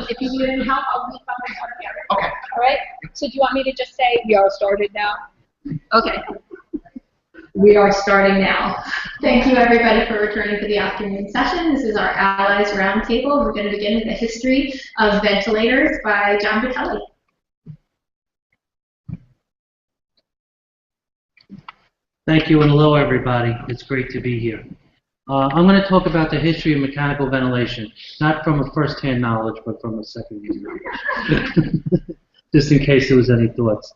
If you need any help, I'll leave by my front area. Okay. All right? So do you want me to just say we are started now? Okay. We are starting now. Thank you, everybody, for returning to the afternoon session. This is our Allies Roundtable. We're going to begin with the history of ventilators by John Vitelli. Thank you, and hello, everybody. It's great to be here. I'm going to talk about the history of mechanical ventilation, not from a first-hand knowledge, but from a second-hand knowledge, just in case there was any thoughts.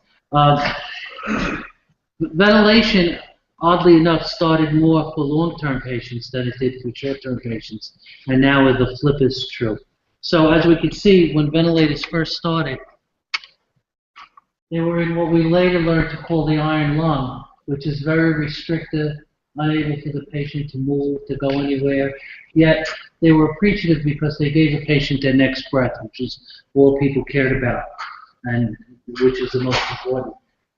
Ventilation, oddly enough, started more for long-term patients than it did for short-term patients, and now the flip is true. So as we can see, when ventilators first started, they were in what we later learned to call the iron lung, which is very restrictive, unable for the patient to move, to go anywhere. Yet they were appreciative because they gave the patient their next breath, which is all people cared about, and which is the most important.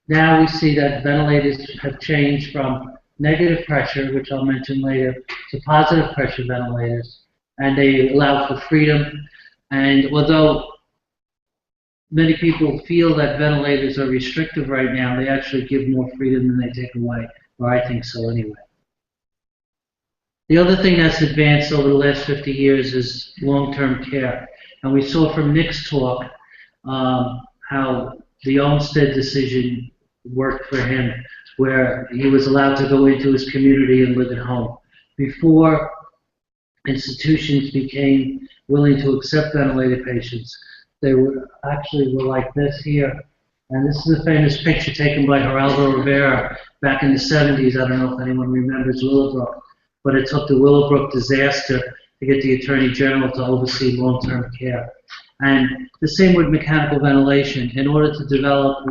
Now we see that ventilators have changed from negative pressure, which I'll mention later, to positive pressure ventilators, and they allow for freedom. And although many people feel that ventilators are restrictive right now, they actually give more freedom than they take away, or I think so anyway. The other thing that's advanced over the last 50 years is long-term care. And we saw from Nick's talk how the Olmsted decision worked for him, where he was allowed to go into his community and live at home. Before institutions became willing to accept ventilated patients, they were like this here. And this is a famous picture taken by Geraldo Rivera back in the 70s. I don't know if anyone remembers Willowbrook, but it took the Willowbrook disaster to get the Attorney General to oversee long-term care. And the same with mechanical ventilation. In order to develop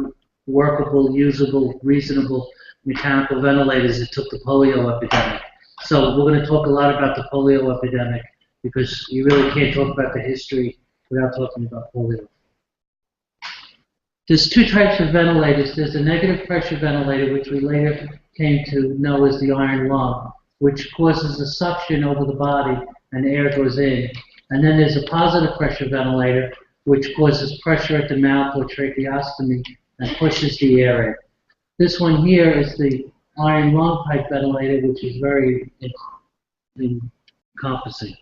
workable, usable, reasonable mechanical ventilators, it took the polio epidemic. So we're going to talk a lot about the polio epidemic because you really can't talk about the history without talking about polio. There's two types of ventilators. There's a negative pressure ventilator, which we later came to know as the iron lung, which causes a suction over the body and air goes in. And then there's a positive pressure ventilator, which causes pressure at the mouth or tracheostomy and pushes the air in. This one here is the iron lung type ventilator, which is very encompassing.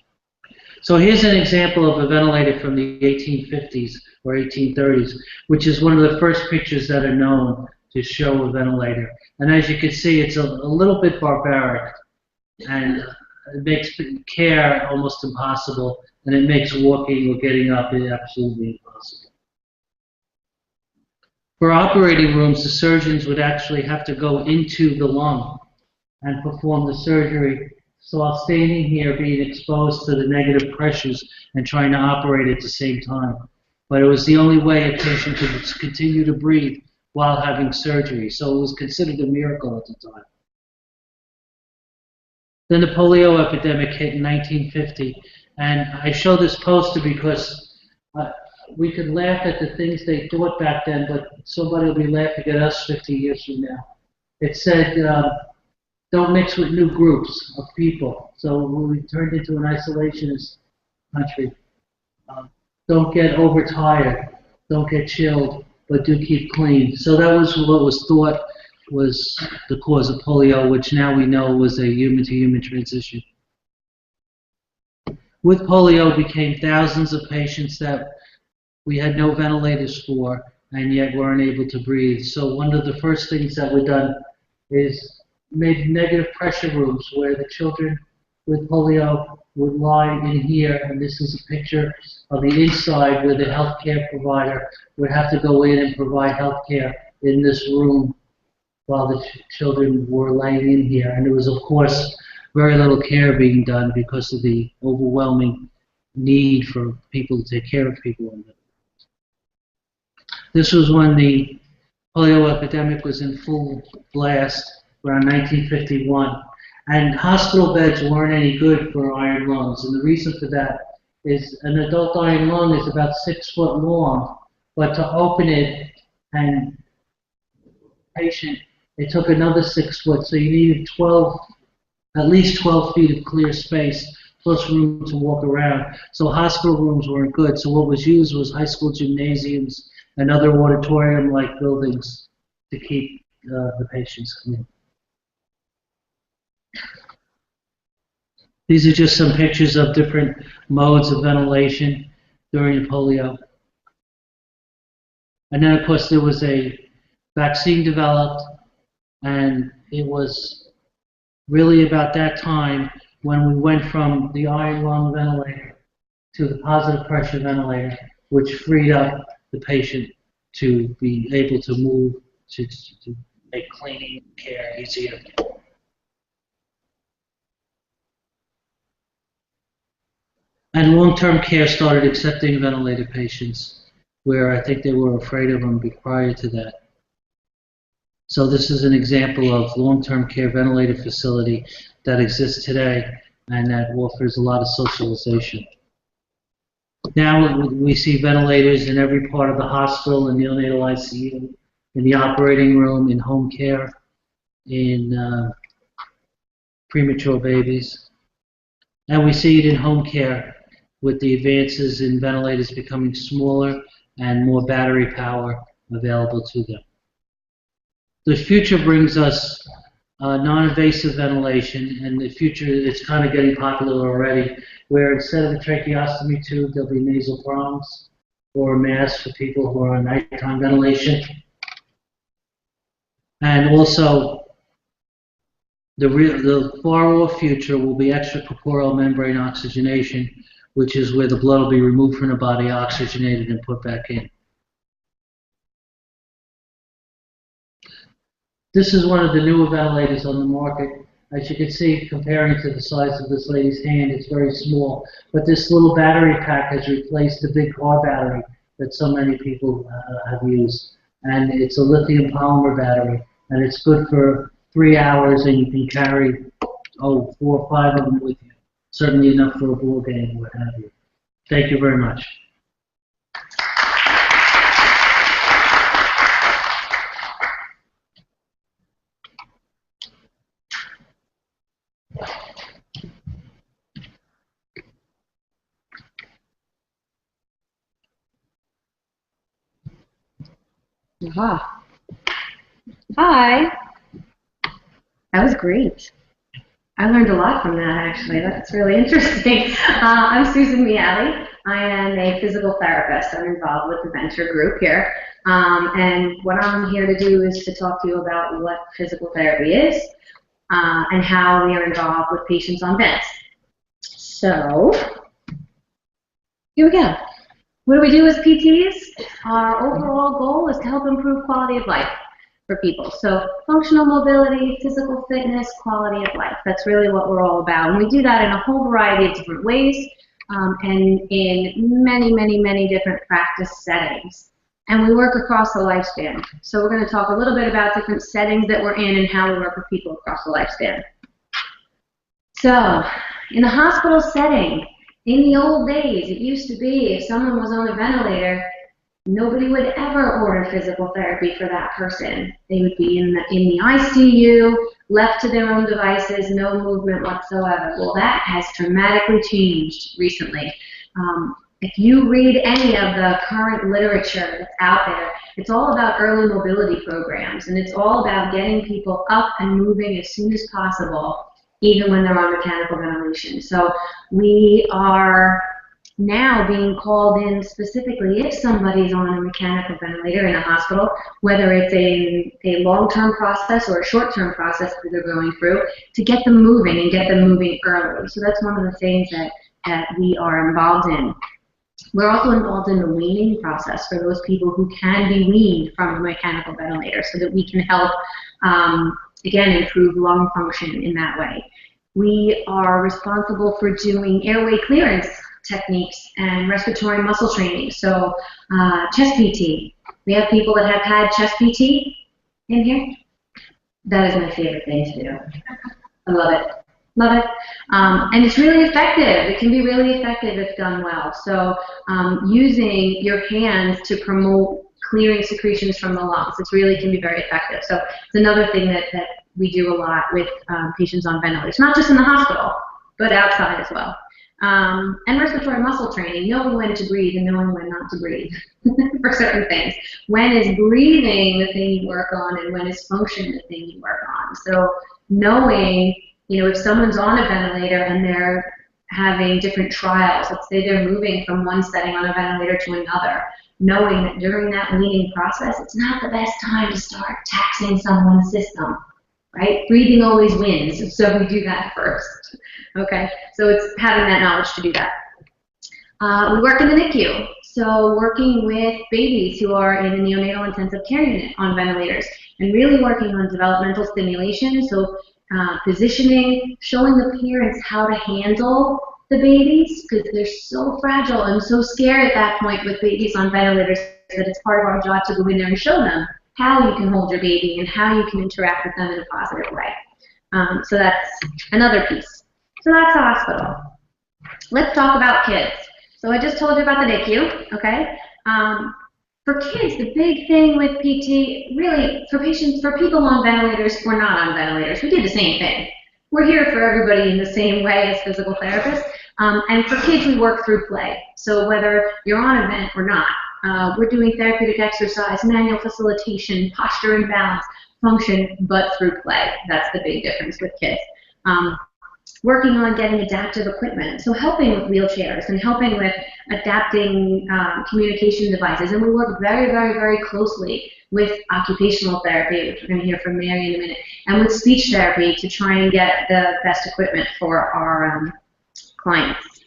So here's an example of a ventilator from the 1850s or 1830s, which is one of the first pictures that are known to show a ventilator. And as you can see, it's a little bit barbaric, and it makes care almost impossible, and it makes walking or getting up absolutely impossible. For operating rooms, the surgeons would actually have to go into the lung and perform the surgery. So while standing here being exposed to the negative pressures and trying to operate at the same time. But it was the only way a patient could continue to breathe while having surgery. So it was considered a miracle at the time. Then the polio epidemic hit in 1950. And I show this poster because we could laugh at the things they thought back then, but somebody will be laughing at us 50 years from now. It said, don't mix with new groups of people. So we turned into an isolationist country. Don't get overtired. Don't get chilled, but do keep clean. So that was what was thought was the cause of polio, which now we know was a human-to-human transition. With polio became thousands of patients that we had no ventilators for, and yet weren't able to breathe. So one of the first things that were done is made negative pressure rooms where the children with polio would lie in here, and this is a picture of the inside where the healthcare provider would have to go in and provide healthcare in this room while the children were laying in here. And there was, of course, very little care being done because of the overwhelming need for people to take care of people in there. This was when the polio epidemic was in full blast, around 1951, and hospital beds weren't any good for iron lungs, and the reason for that is an adult iron lung is about 6 foot long, but to open it and patient, it took another 6 foot, so you needed at least 12 feet of clear space plus room to walk around. So hospital rooms weren't good. So what was used was high school gymnasiums and other auditorium-like buildings to keep the patients clean. These are just some pictures of different modes of ventilation during polio. And then, of course, there was a vaccine developed, and it was really about that time when we went from the iron lung ventilator to the positive pressure ventilator, which freed up the patient to be able to move, to make cleaning care easier. And long-term care started accepting ventilated patients, where I think they were afraid of them prior to that. So this is an example of long-term care ventilated facility that exists today and that offers a lot of socialization. Now we see ventilators in every part of the hospital, in neonatal ICU, in the operating room, in home care, in premature babies. And we see it in home care with the advances in ventilators becoming smaller and more battery power available to them. The future brings us non-invasive ventilation, and the future is kind of getting popular already, where instead of a tracheostomy tube, there'll be nasal prongs or a mask for people who are on nighttime ventilation. And also, the far-off future will be extracorporeal membrane oxygenation, which is where the blood will be removed from the body, oxygenated, and put back in. This is one of the newer ventilators on the market. As you can see, comparing to the size of this lady's hand, it's very small. But this little battery pack has replaced the big car battery that so many people have used. And it's a lithium polymer battery. And it's good for 3 hours, and you can carry, 4 or 5 of them with you. Certainly enough for a ball game, what have you. Thank you very much. Aha. Hi. That was great. I learned a lot from that, actually. That's really interesting. I'm Susan Miele. I am a physical therapist. I'm involved with the Venture Group here. And what I'm here to do is to talk to you about what physical therapy is and how we are involved with patients on vents. So, here we go. What do we do as PTs? Our overall goal is to help improve quality of life for people. So functional mobility, physical fitness, quality of life. That's really what we're all about. And we do that in a whole variety of different ways and in many, many, many different practice settings. And we work across the lifespan. So we're going to talk a little bit about different settings that we're in and how we work with people across the lifespan. So in the hospital setting, in the old days, it used to be if someone was on a ventilator, nobody would ever order physical therapy for that person. They would be in the ICU, left to their own devices, no movement whatsoever. Well, that has dramatically changed recently. If you read any of the current literature that's out there, it's all about early mobility programs, and it's all about getting people up and moving as soon as possible, even when they're on mechanical ventilation. So we are now being called in specifically if somebody's on a mechanical ventilator in a hospital, whether it's a long-term process or a short-term process that they're going through, to get them moving and get them moving early. So that's one of the things that we are involved in. We're also involved in the weaning process for those people who can be weaned from a mechanical ventilator so that we can help, again, improve lung function in that way. We are responsible for doing airway clearance techniques and respiratory muscle training. So chest PT. We have people that have had chest PT in here. That is my favorite thing to do. I love it. Love it. And it's really effective. It can be really effective if done well. So using your hands to promote clearing secretions from the lungs, it really can be very effective. So it's another thing that we do a lot with patients on ventilators, not just in the hospital, but outside as well. And respiratory muscle training, knowing when to breathe and knowing when not to breathe for certain things. When is breathing the thing you work on, and when is function the thing you work on? So knowing, if someone's on a ventilator and they're having different trials, let's say they're moving from one setting on a ventilator to another, knowing that during that weaning process, it's not the best time to start taxing someone's system, right? Breathing always wins, so we do that first, okay? So it's having that knowledge to do that. We work in the NICU, so working with babies who are in the neonatal intensive care unit on ventilators, and really working on developmental stimulation, so positioning, showing the parents how to handle the babies, because they're so fragile and so scared at that point with babies on ventilators that it's part of our job to go in there and show them how you can hold your baby and how you can interact with them in a positive way. So that's another piece. So that's the hospital. Let's talk about kids. So I just told you about the NICU, okay? For kids, the big thing with PT, really, for people on ventilators or not on ventilators, we do the same thing. We're here for everybody in the same way as physical therapists. And for kids, we work through play. So whether you're on a vent or not, we're doing therapeutic exercise, manual facilitation, posture and balance, function, but through play. That's the big difference with kids. Working on getting adaptive equipment, so helping with wheelchairs and helping with adapting communication devices. And we work very, very, very closely with occupational therapy, which we're going to hear from Mary in a minute, and with speech therapy to try and get the best equipment for our clients.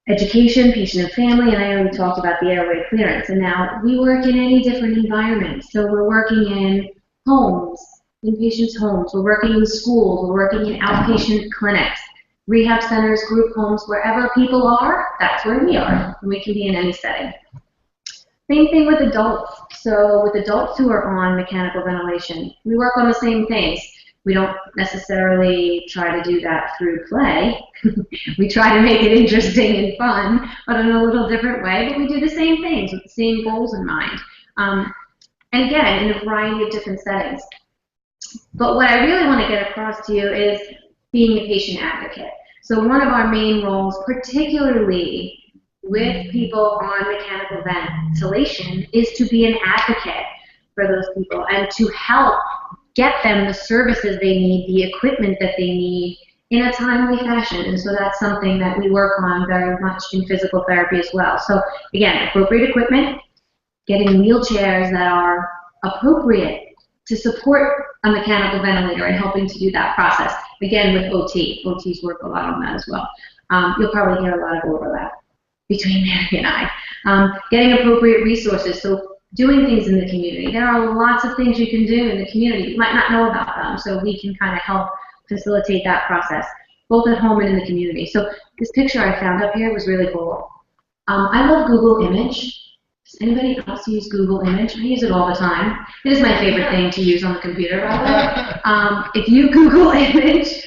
Education, patient and family, and I already talked about the airway clearance. And now we work in any different environment. So we're working in homes, in patients' homes, we're working in schools, we're working in outpatient clinics, rehab centers, group homes, wherever people are, that's where we are. And we can be in any setting. Same thing with adults. So with adults who are on mechanical ventilation, we work on the same things. We don't necessarily try to do that through play. We try to make it interesting and fun, but in a little different way, but we do the same things with the same goals in mind. And again, in a variety of different settings. But what I really want to get across to you is being a patient advocate. So one of our main roles, particularly with people on mechanical ventilation, is to be an advocate for those people and to help get them the services they need, the equipment that they need in a timely fashion. And so that's something that we work on very much in physical therapy as well. So again, appropriate equipment, getting wheelchairs that are appropriate to support a mechanical ventilator and helping to do that process. Again, with OT. OTs work a lot on that as well. You'll probably hear a lot of overlap between Mary and I. Getting appropriate resources, so doing things in the community. There are lots of things you can do in the community. You might not know about them, so we can kind of help facilitate that process, both at home and in the community. So this picture I found up here was really cool. I love Google Image. Does anybody else use Google Image? I use it all the time. It is my favorite thing to use on the computer, by the way. If you Google Image,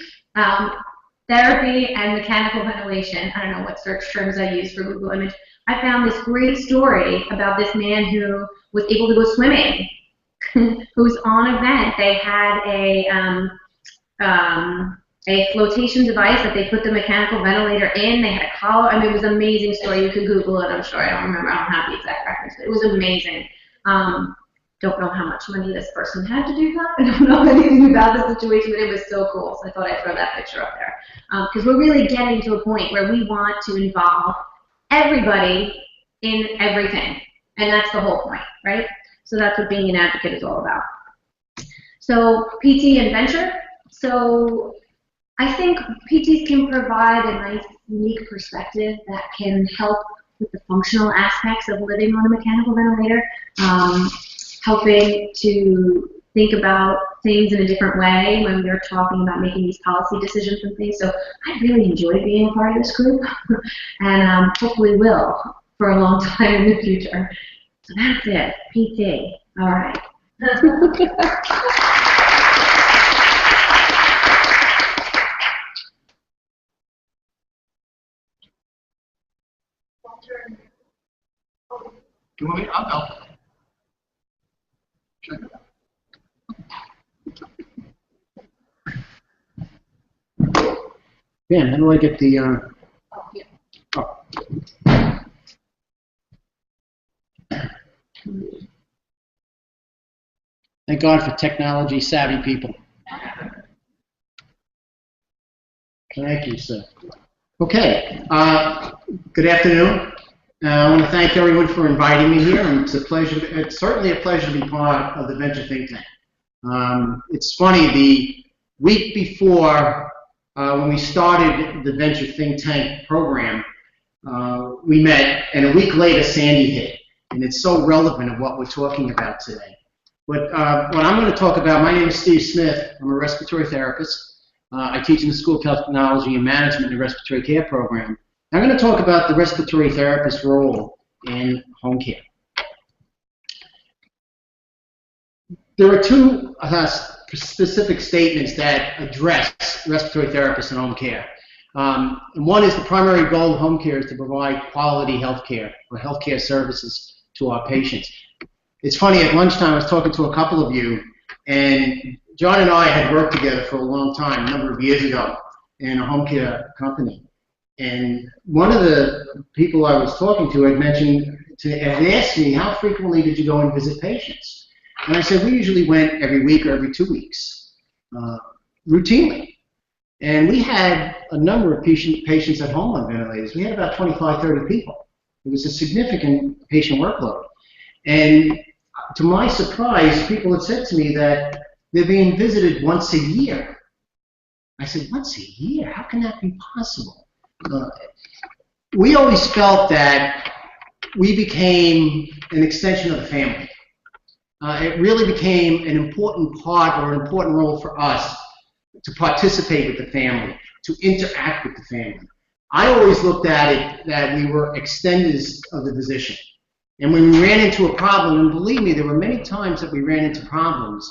therapy and mechanical ventilation, I don't know what search terms I use for Google Image, I found this great story about this man who was able to go swimming, who's on a vent. They had a flotation device that they put the mechanical ventilator in. They had a collar. I mean, it was an amazing story. You can Google it, I'm sure. I don't remember. I don't have the exact reference, but it was amazing. Don't know how much money this person had to do that. I don't know anything about the situation, but it was so cool. So I thought I'd throw that picture up there. Because we're really getting to a point where we want to involve everybody in everything. And that's the whole point, right? So that's what being an advocate is all about. So PT and venture. So I think PTs can provide a nice, unique perspective that can help with the functional aspects of living on a mechanical ventilator, helping to think about things in a different way when we're talking about making these policy decisions and things. So I really enjoyed being a part of this group, and hopefully will for a long time in the future. So that's it, PT. All right. You want me? I'll go. Ben, how do I get the, Thank God for technology-savvy people. Thank you, sir. Okay, good afternoon. I want to thank everyone for inviting me here, and it's a pleasure. It's certainly a pleasure to be part of the Venture Think Tank. It's funny, the week before when we started the Venture Think Tank program, we met, and a week later Sandy hit, and it's so relevant of what we're talking about today. But what I'm going to talk about, my name is Steve Smith. I'm a respiratory therapist. I teach in the School of Health Technology and Management in the Respiratory Care Program. I'm going to talk about the respiratory therapist's role in home care. There are two specific statements that address respiratory therapists in home care. And one is the primary goal of home care is to provide quality health care or health care services to our patients. It's funny, at lunchtime I was talking to a couple of you, and John and I had worked together for a long time, a number of years ago, in a home care company. And one of the people I was talking to had had asked me, how frequently did you go and visit patients? And I said, we usually went every week or every 2 weeks, routinely. And we had a number of patients at home on ventilators. We had about 25, 30 people. It was a significant patient workload. And to my surprise, people had said to me that they're being visited once a year. I said, once a year? How can that be possible? We always felt that we became an extension of the family. It really became an important part or an important role for us to participate with the family, to interact with the family. I always looked at it that we were extenders of the physician. And when we ran into a problem, and believe me, there were many times that we ran into problems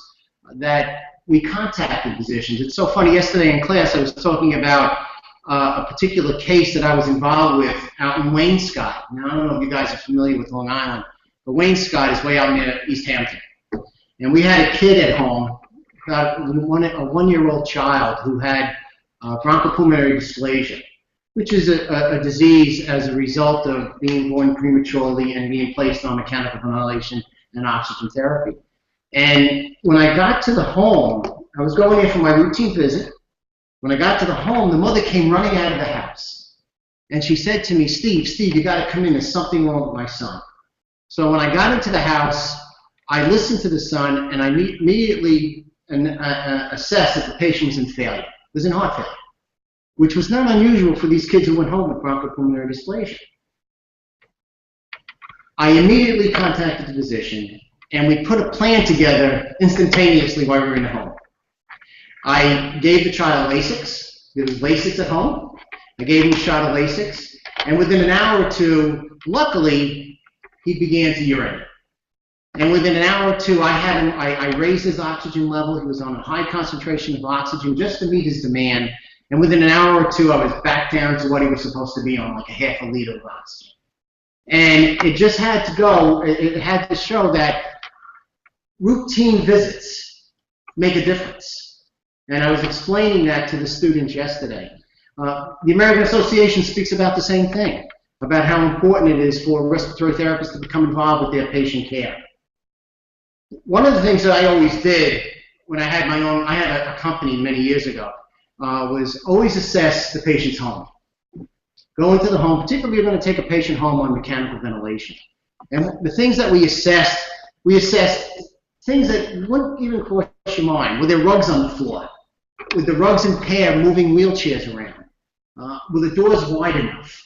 that we contacted physicians. It's so funny, yesterday in class I was talking about a particular case that I was involved with out in Waynescott. Now, I don't know if you guys are familiar with Long Island, but Waynescott is way out near East Hampton. And we had a kid at home, about a one-year-old child who had bronchopulmonary dysplasia, which is a disease as a result of being born prematurely and being placed on mechanical ventilation and oxygen therapy. And when I got to the home, I was going in for my routine visit. When I got to the home, the mother came running out of the house. And she said to me, Steve, you got to come in. There's something wrong with my son. So when I got into the house, I listened to the son, and I immediately assessed that the patient was in failure. It was in heart failure, which was not unusual for these kids who went home with bronchopulmonary dysplasia. I immediately contacted the physician, and we put a plan together instantaneously while we were in the home. I gave the child Lasix. There was Lasix at home. I gave him a shot of Lasix, and within an hour or two, luckily, he began to urinate. And within an hour or two, I raised his oxygen level. He was on a high concentration of oxygen just to meet his demand. And within an hour or two, I was back down to what he was supposed to be on, like a half a liter of oxygen. And it just had to go, it had to show that routine visits make a difference. And I was explaining that to the students yesterday. The American Association speaks about the same thing, about how important it is for respiratory therapists to become involved with their patient care. One of the things that I always did when I had I had a company many years ago, was always assess the patient's home. Go into the home, particularly if you're going to take a patient home on mechanical ventilation. And the things that we assessed things that wouldn't even cross your mind. Were there rugs on the floor? Were the rugs in pair moving wheelchairs around? Were the doors wide enough?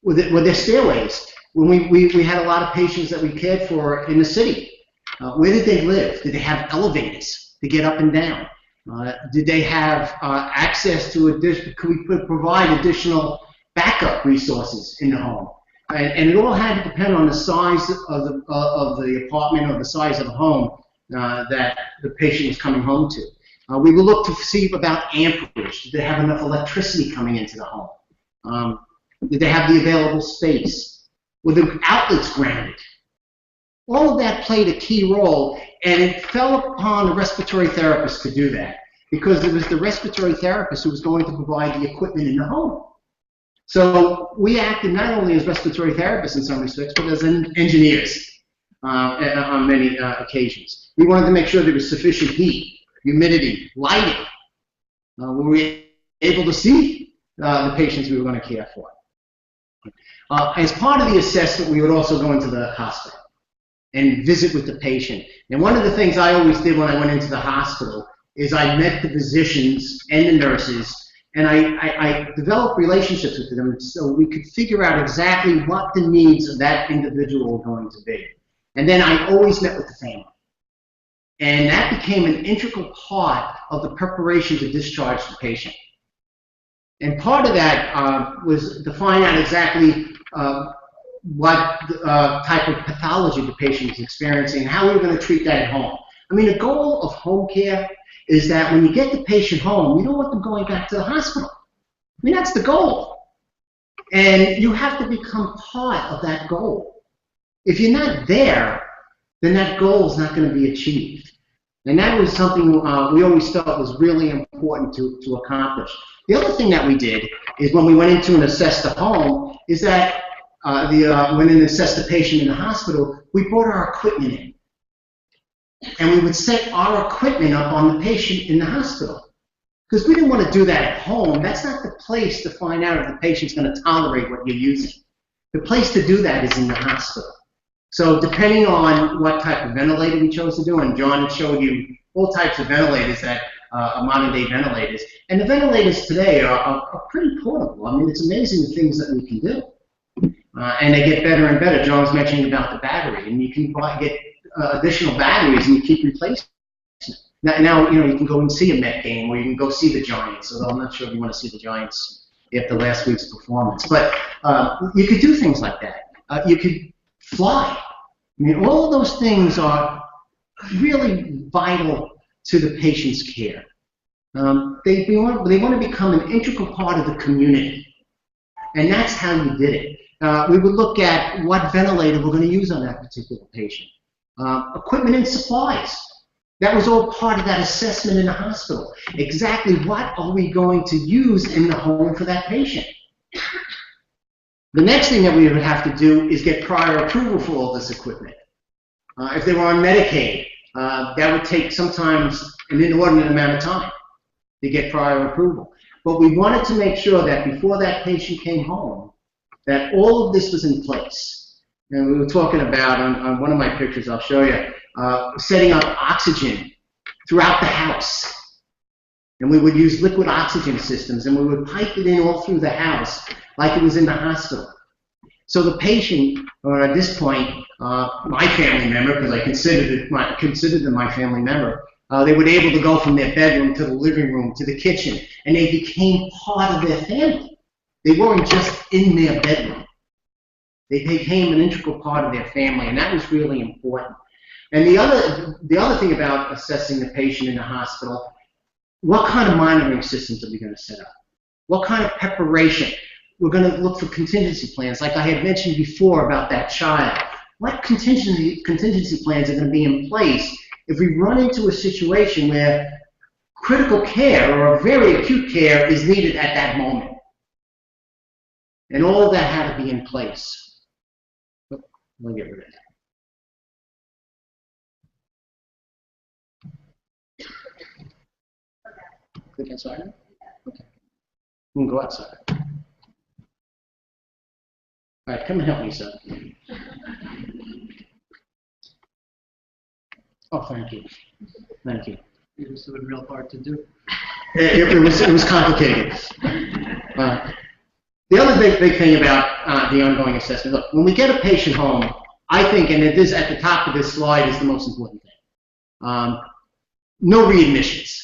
Were there stairways? When we had a lot of patients that we cared for in the city. Where did they live? Did they have elevators to get up and down? Did they have access to could we provide additional backup resources in the home? And it all had to depend on the size of the apartment or the size of the home that the patient was coming home to. We would look to see about amperage. Did they have enough electricity coming into the home? Did they have the available space? Were the outlets grounded? All of that played a key role, and it fell upon the respiratory therapist to do that, because it was the respiratory therapist who was going to provide the equipment in the home. So we acted not only as respiratory therapists in some respects, but as engineers on many occasions. We wanted to make sure there was sufficient heat, humidity, lighting. We were able to see the patients we were going to care for. As part of the assessment, we would also go into the hospital and visit with the patient. And one of the things I always did when I went into the hospital is I met the physicians and the nurses, and I developed relationships with them so we could figure out exactly what the needs of that individual were going to be. And then I always met with the family. And that became an integral part of the preparation to discharge the patient. And part of that was to find out exactly what type of pathology the patient was experiencing and how we were going to treat that at home. I mean, the goal of home care is that when you get the patient home, you don't want them going back to the hospital. I mean, that's the goal. And you have to become part of that goal. If you're not there, then that goal is not going to be achieved. And that was something we always felt was really important to accomplish. The other thing that we did is when we went into and assessed the home is that when we assessed the patient in the hospital, we brought our equipment in. And we would set our equipment up on the patient in the hospital. Because we didn't want to do that at home. That's not the place to find out if the patient's going to tolerate what you're using. The place to do that is in the hospital. So depending on what type of ventilator we chose to do, and John showed you all types of ventilators that are modern-day ventilators, and the ventilators today are pretty portable. I mean, it's amazing the things that we can do. And they get better and better. John was mentioning about the battery, and you can get additional batteries and you keep replacing them. Now, you know, you can go and see a Met game, or you can go see the Giants, although I'm not sure if you want to see the Giants after last week's performance. But you could do things like that. You could fly. I mean, all of those things are really vital to the patient's care. They want to become an integral part of the community, and that's how you did it. We would look at what ventilator we're going to use on that particular patient. Equipment and supplies. That was all part of that assessment in the hospital. Exactly what are we going to use in the home for that patient? The next thing that we would have to do is get prior approval for all this equipment. If they were on Medicaid, that would take sometimes an inordinate amount of time to get prior approval. But we wanted to make sure that before that patient came home, that all of this was in place. And we were talking about, on one of my pictures I'll show you, setting up oxygen throughout the house. And we would use liquid oxygen systems, and we would pipe it in all through the house like it was in the hospital. So the patient, or at this point, my family member, because I considered them my family member, they were able to go from their bedroom to the living room to the kitchen, and they became part of their family. They weren't just in their bedroom. They became an integral part of their family, and that was really important. And the other thing about assessing the patient in the hospital, what kind of monitoring systems are we going to set up? What kind of preparation? We're going to look for contingency plans, like I had mentioned before about that child. What contingency plans are going to be in place if we run into a situation where critical care or very acute care is needed at that moment? And all of that had to be in place. Let me get rid of that. Click outside? Okay. We can go outside. All right, come and help me, sir. Oh, thank you. Thank you. It was real hard to do. It was complicated. The other big thing about the ongoing assessment, look, when we get a patient home, I think, and it is at the top of this slide, is the most important thing. No readmissions.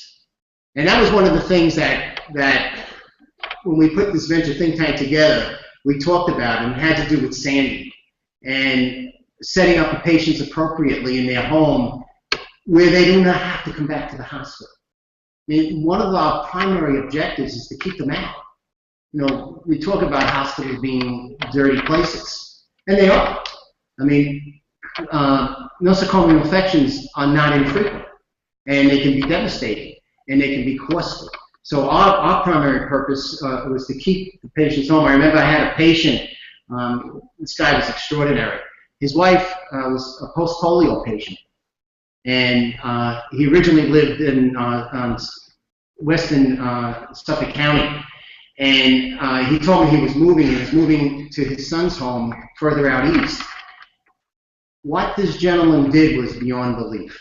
And that was one of the things that when we put this venture think tank together, we talked about, and it had to do with Sandy and setting up the patients appropriately in their home where they do not have to come back to the hospital. I mean, one of our primary objectives is to keep them out. You know, we talk about hospitals being dirty places, and they are. I mean, nosocomial infections are not infrequent, and they can be devastating, and they can be costly. So our primary purpose was to keep the patients home. I remember I had a patient, this guy was extraordinary. His wife was a post-polio patient, and he originally lived in western Suffolk County. And he told me he was moving to his son's home further out east. What this gentleman did was beyond belief.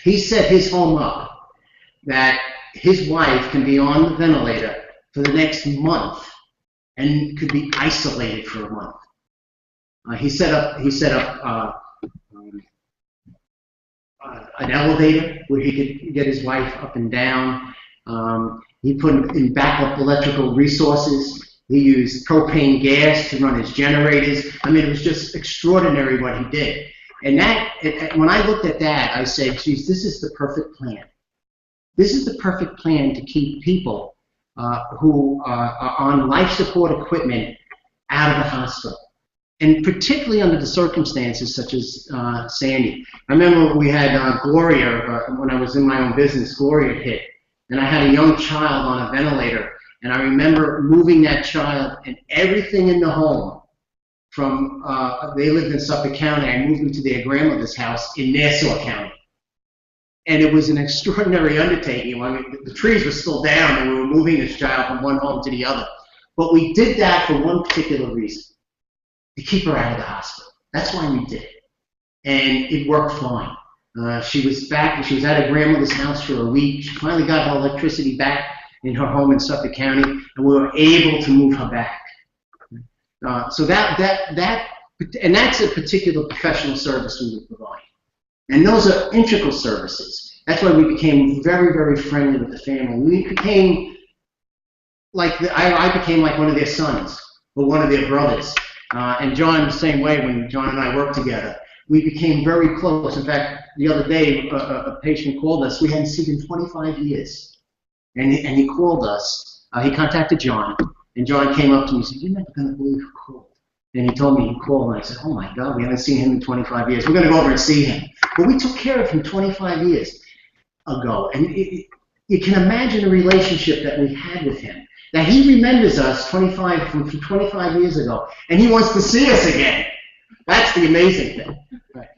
He set his home up that his wife can be on the ventilator for the next month and could be isolated for a month. He set up an elevator where he could get his wife up and down. He put in backup electrical resources. He used propane gas to run his generators. I mean, it was just extraordinary what he did. And when I looked at that, I said, geez, this is the perfect plan. This is the perfect plan to keep people who are on life support equipment out of the hospital. And particularly under the circumstances such as Sandy. I remember we had Gloria, when I was in my own business, Gloria hit. And I had a young child on a ventilator. And I remember moving that child and everything in the home from, they lived in Suffolk County, I moved them to their grandmother's house in Nassau County. And it was an extraordinary undertaking. I mean, the trees were still down and we were moving this child from one home to the other. But we did that for one particular reason, to keep her out of the hospital. That's why we did it. And it worked fine. She was at her grandmother's house for a week. She finally got her electricity back in her home in Suffolk County, and we were able to move her back. So and that's a particular professional service we would provide. And those are integral services. That's why we became very, very friendly with the family. We became like, I became like one of their sons, or one of their brothers. And John, the same way, when John and I worked together, we became very close. In fact, the other day, a patient called us. We hadn't seen him in 25 years. And he called us. He contacted John. And John came up to me and said, "You're never going to believe who called." And he told me he called. And I said, "Oh, my God, we haven't seen him in 25 years. We're going to go over and see him." But we took care of him 25 years ago. And you can imagine the relationship that we had with him. That he remembers us from 25 years ago. And he wants to see us again. That's the amazing thing. Right.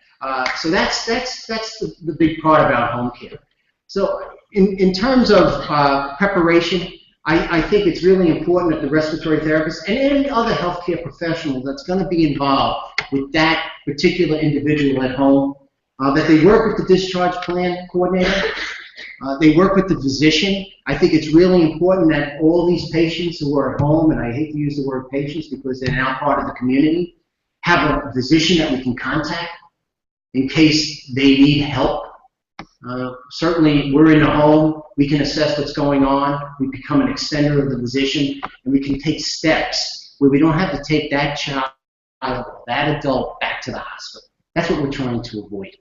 So that's the big part about home care. So in terms of preparation, I think it's really important that the respiratory therapist and any other healthcare professional that's going to be involved with that particular individual at home, that they work with the discharge plan coordinator, they work with the physician. I think it's really important that all these patients who are at home, and I hate to use the word patients because they're now part of the community, have a physician that we can contact in case they need help. Certainly, we're in the home, we can assess what's going on, we become an extender of the physician, and we can take steps where we don't have to take that child, that adult, back to the hospital. That's what we're trying to avoid,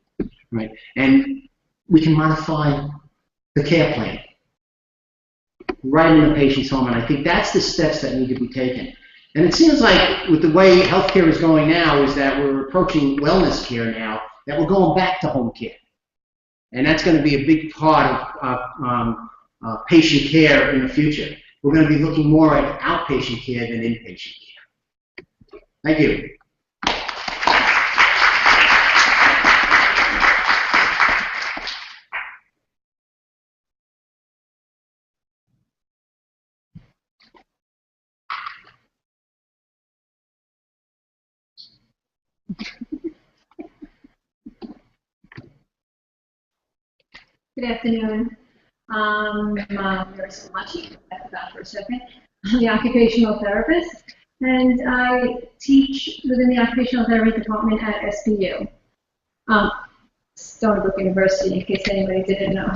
right? And we can modify the care plan right in the patient's home, and I think that's the steps that need to be taken. And it seems like with the way healthcare is going now is that we're approaching wellness care now, that we're going back to home care. And that's going to be a big part of patient care in the future. We're going to be looking more at outpatient care than inpatient care. Thank you. Good afternoon. I'm Marissa Machi. I forgot for a second. I'm the occupational therapist, and I teach within the occupational therapy department at SBU, Stony Brook University, in case anybody didn't know.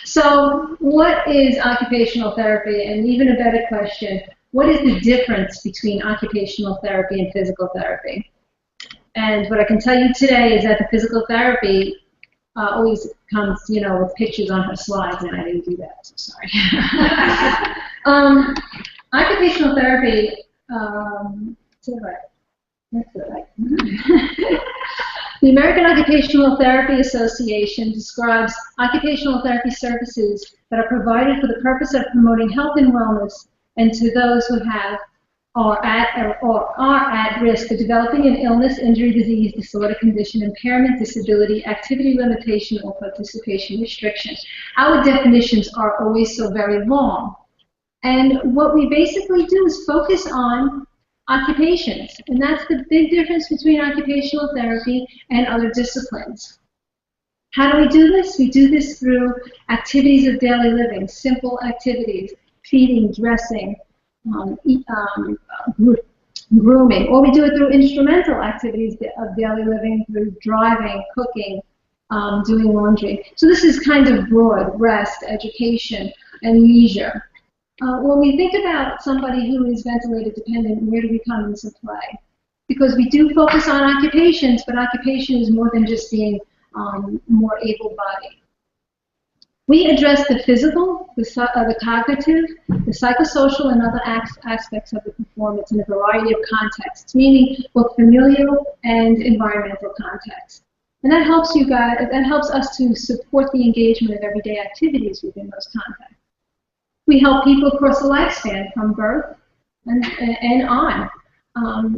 So, what is occupational therapy? And even a better question, what is the difference between occupational therapy and physical therapy? And what I can tell you today is that the physical therapy always comes, with pictures on her slides, and I didn't do that, so sorry. Occupational therapy, The American Occupational Therapy Association describes occupational therapy services that are provided for the purpose of promoting health and wellness and to those who have or are at risk of developing an illness, injury, disease, disorder, condition, impairment, disability, activity limitation, or participation restriction. Our definitions are always so very long. And what we basically do is focus on occupations, and that's the big difference between occupational therapy and other disciplines. How do we do this? We do this through activities of daily living, simple activities, feeding, dressing, grooming, or we do it through instrumental activities of daily living, through driving, cooking, doing laundry. So this is kind of broad: rest, education, and leisure. When we think about somebody who is ventilator dependent, where do we come into play? Because we do focus on occupations, but occupation is more than just being more able-bodied. We address the physical, the cognitive, the psychosocial, and other aspects of the performance in a variety of contexts, meaning both familial and environmental contexts. And that helps you guys. That helps us to support the engagement of everyday activities within those contexts. We help people across the lifespan, from birth and on.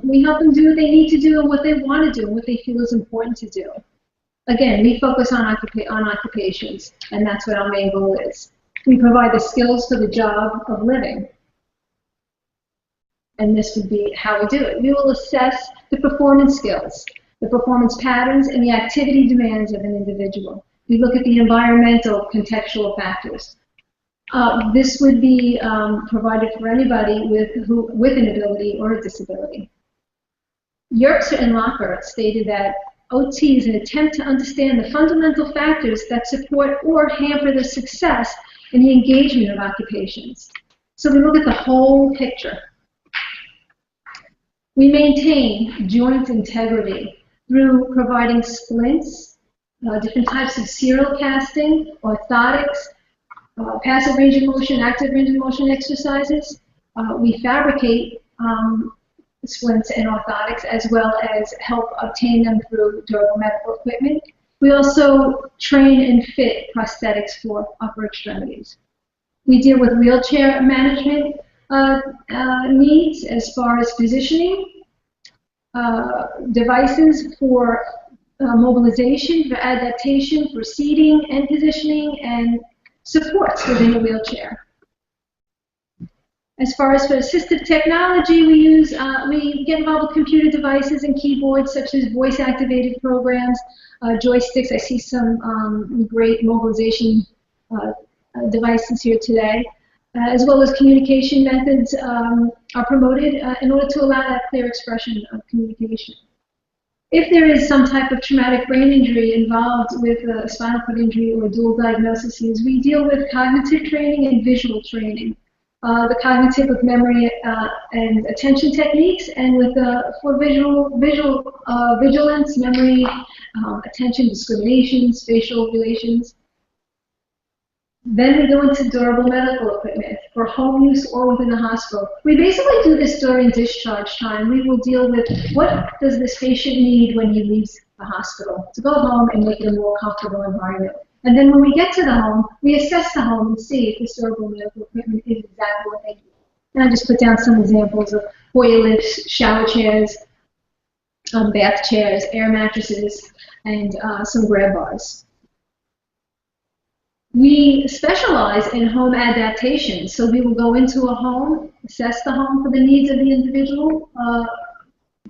We help them do what they need to do and what they want to do and what they feel is important to do. Again, we focus on occupations, and that's what our main goal is. We provide the skills for the job of living. And this would be how we do it. We will assess the performance skills, the performance patterns, and the activity demands of an individual. We look at the environmental contextual factors. This would be provided for anybody with an ability or a disability. Yerkes and Lockhart stated that OT is an attempt to understand the fundamental factors that support or hamper the success in the engagement of occupations. So we look at the whole picture. We maintain joint integrity through providing splints, different types of serial casting, orthotics, passive range of motion, active range of motion exercises. We fabricate splints and orthotics, as well as help obtain them through durable medical equipment. We also train and fit prosthetics for upper extremities. We deal with wheelchair management needs as far as positioning, devices for mobilization, for adaptation, for seating and positioning, and supports within a wheelchair. As far as for assistive technology, we get involved with computer devices and keyboards such as voice-activated programs, joysticks. I see some great mobilization devices here today, as well as communication methods are promoted in order to allow that clear expression of communication. If there is some type of traumatic brain injury involved with a spinal cord injury or dual diagnoses, we deal with cognitive training and visual training. The cognitive with memory and attention techniques, and with for visual vigilance, memory, attention, discrimination, spatial relations. Then we go into durable medical equipment for home use or within the hospital. We basically do this during discharge time. We will deal with what does this patient need when he leaves the hospital to go home and make it a more comfortable environment. And then when we get to the home, we assess the home and see if this durable medical equipment is exactly what they need. And I just put down some examples of Hoyer lifts, shower chairs, bath chairs, air mattresses, and some grab bars. We specialize in home adaptation, so we will go into a home, assess the home for the needs of the individual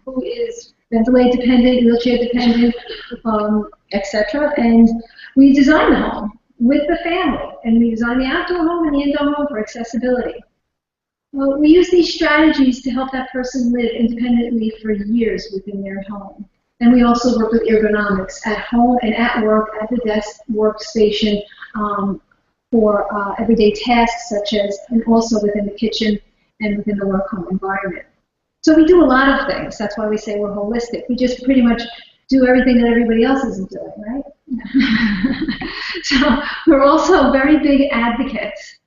who is ventilator dependent, wheelchair dependent, etc. And we design the home with the family, and we design the outdoor home and the indoor home for accessibility. Well, we use these strategies to help that person live independently for years within their home. And we also work with ergonomics at home and at work, at the desk, workstation, for everyday tasks such as, and also within the kitchen and within the work-home environment. So we do a lot of things. That's why we say we're holistic. We just pretty much do everything that everybody else isn't doing, right? So we're also very big advocates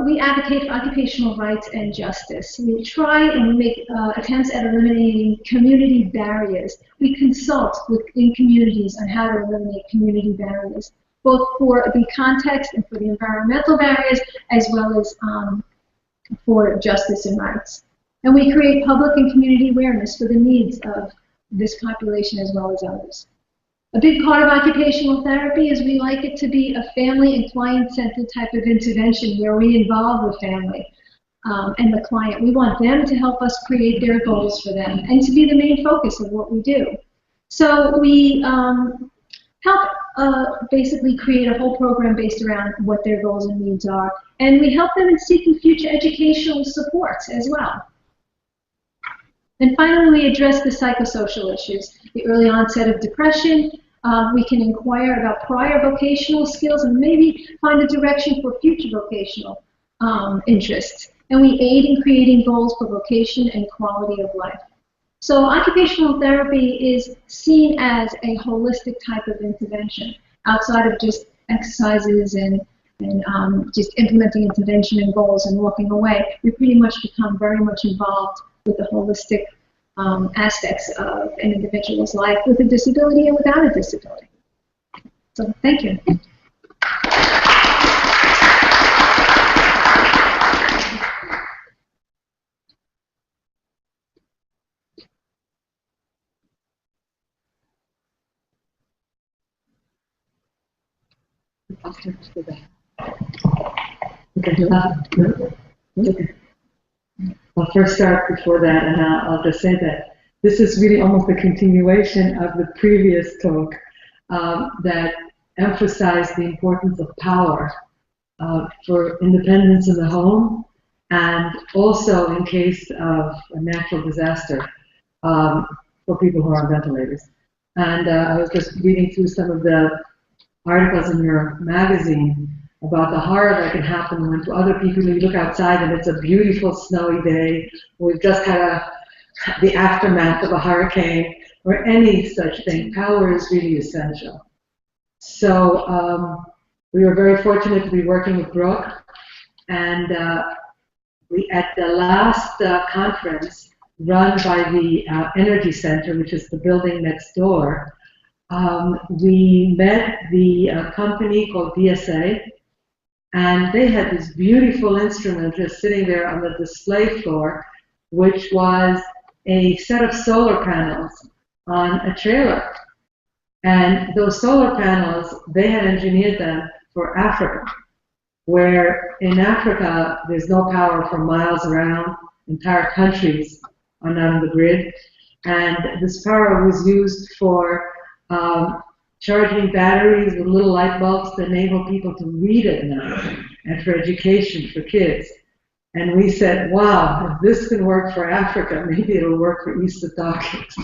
we advocate for occupational rights and justice. We try and we make attempts at eliminating community barriers. We consult within communities on how to eliminate community barriers, both for the context and for the environmental barriers, as well as for justice and rights. And we create public and community awareness for the needs of this population as well as others. A big part of occupational therapy is we like it to be a family and client-centered type of intervention where we involve the family and the client. We want them to help us create their goals for them and to be the main focus of what we do. So we help basically create a whole program based around what their goals and needs are, and we help them in seeking future educational supports as well. And finally, we address the psychosocial issues, the early onset of depression. We can inquire about prior vocational skills and maybe find a direction for future vocational interests. And we aid in creating goals for vocation and quality of life. So occupational therapy is seen as a holistic type of intervention outside of just exercises and just implementing intervention and goals and walking away. We pretty much become very much involved with the holistic aspects of an individual's life with a disability and without a disability. So thank you. I'll first start before that, and I'll just say that this is really almost a continuation of the previous talk that emphasized the importance of power for independence in the home, and also in case of a natural disaster for people who are on ventilators. And I was just reading through some of the articles in your magazine about the horror that can happen when to other people you look outside and it's a beautiful snowy day, we've just had the aftermath of a hurricane, or any such thing. Power is really essential. So we were very fortunate to be working with Brooke, and we at the last conference run by the Energy Center, which is the building next door, we met the company called DSA, and they had this beautiful instrument just sitting there on the display floor, which was a set of solar panels on a trailer. And those solar panels, they had engineered them for Africa, where in Africa there's no power for miles around, entire countries are not on the grid, and this power was used for charging batteries with little light bulbs to enable people to read at night, and for education for kids. And we said, wow, if this can work for Africa, maybe it'll work for East Setauket. So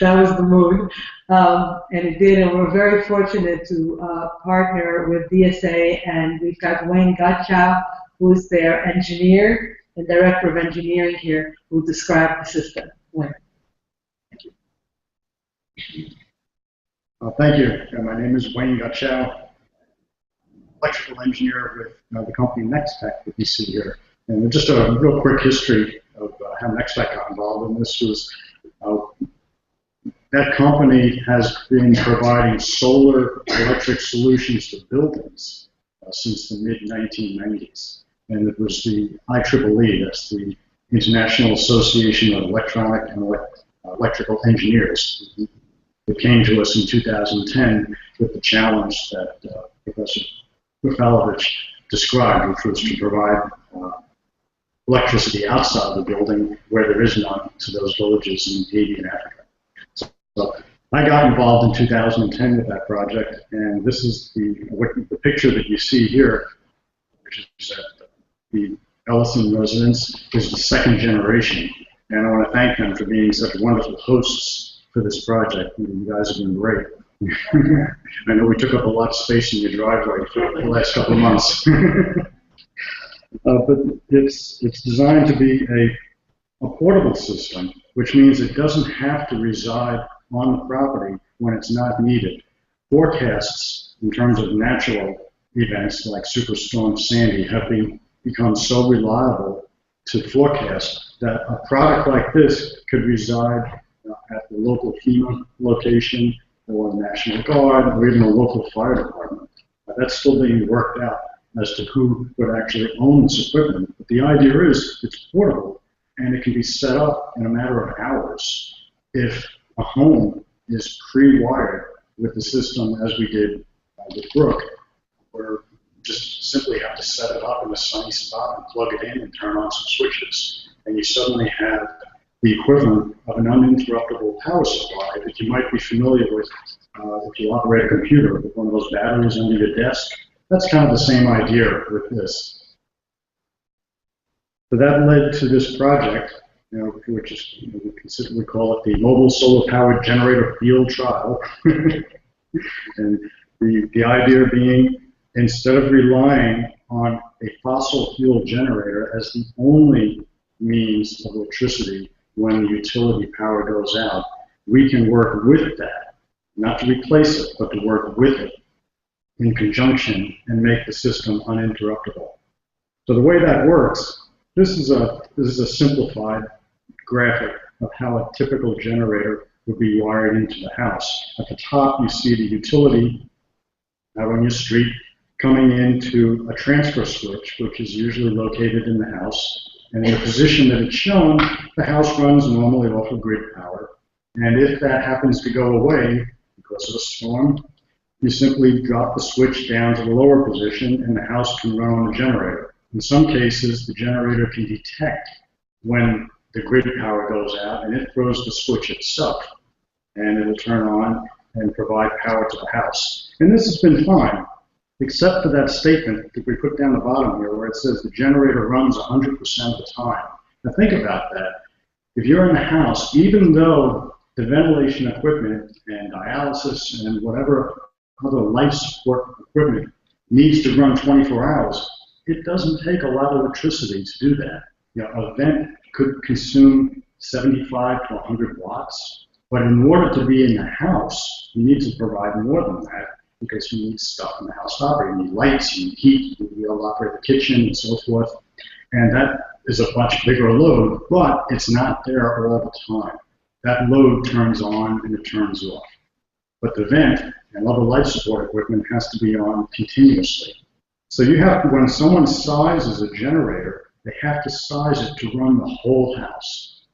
that was the mood. And it did, and we're very fortunate to partner with DSA, and we've got Wayne Gottschalk, who's their engineer and director of engineering here, who described the system. Wayne. Thank you. My name is Wayne Gottschalk, electrical engineer with the company Nextech that you see here. And just a real quick history of how Nextech got involved in this was that company has been providing solar electric solutions to buildings since the mid-1990s. And it was the IEEE, that's the International Association of Electronic and Electrical Engineers. It came to us in 2010 with the challenge that Professor Kufalovich described, which was to provide electricity outside the building where there is none to those villages in Haiti and Africa. So I got involved in 2010 with that project, and this is the picture that you see here, which is at the Ellison residence, is the second generation. And I want to thank them for being such wonderful hosts for this project. You guys have been great. I know we took up a lot of space in your driveway for the last couple of months. But it's designed to be a portable system, which means it doesn't have to reside on the property when it's not needed. Forecasts in terms of natural events like Superstorm Sandy have become so reliable to forecast that a product like this could reside at the local FEMA location or the National Guard or even a local fire department. That's still being worked out as to who would actually own this equipment. But the idea is it's portable and it can be set up in a matter of hours if a home is pre-wired with the system as we did with Brook, where you just simply have to set it up in a sunny spot and plug it in and turn on some switches. And you suddenly have the equivalent of an uninterruptible power supply that you might be familiar with if you operate a computer with one of those batteries under your desk. That's kind of the same idea with this. So that led to this project, which is, we call it the Mobile Solar Powered Generator Field Trial. And the idea being, instead of relying on a fossil fuel generator as the only means of electricity when the utility power goes out, we can work with that, not to replace it, but to work with it in conjunction and make the system uninterruptible. So the way that works, this is a simplified graphic of how a typical generator would be wired into the house. At the top, you see the utility out on your street coming into a transfer switch, which is usually located in the house. And in the position that it's shown, the house runs normally off of grid power. And if that happens to go away because of a storm, you simply drop the switch down to the lower position and the house can run on the generator. In some cases, the generator can detect when the grid power goes out and it throws the switch itself and it'll turn on and provide power to the house. And this has been fine, except for that statement that we put down the bottom here where it says the generator runs 100% of the time. Now think about that. If you're in the house, even though the ventilation equipment and dialysis and whatever other life support equipment needs to run 24 hours, it doesn't take a lot of electricity to do that. A vent could consume 75 to 100 watts, but in order to be in the house, you need to provide more than that because you need stuff in the house to operate. You need lights, you need heat, you need to be able to operate the kitchen and so forth. And that is a much bigger load, but it's not there all the time. That load turns on and it turns off. But the vent and other life support equipment has to be on continuously. So you have to, when someone sizes a generator, they have to size it to run the whole house,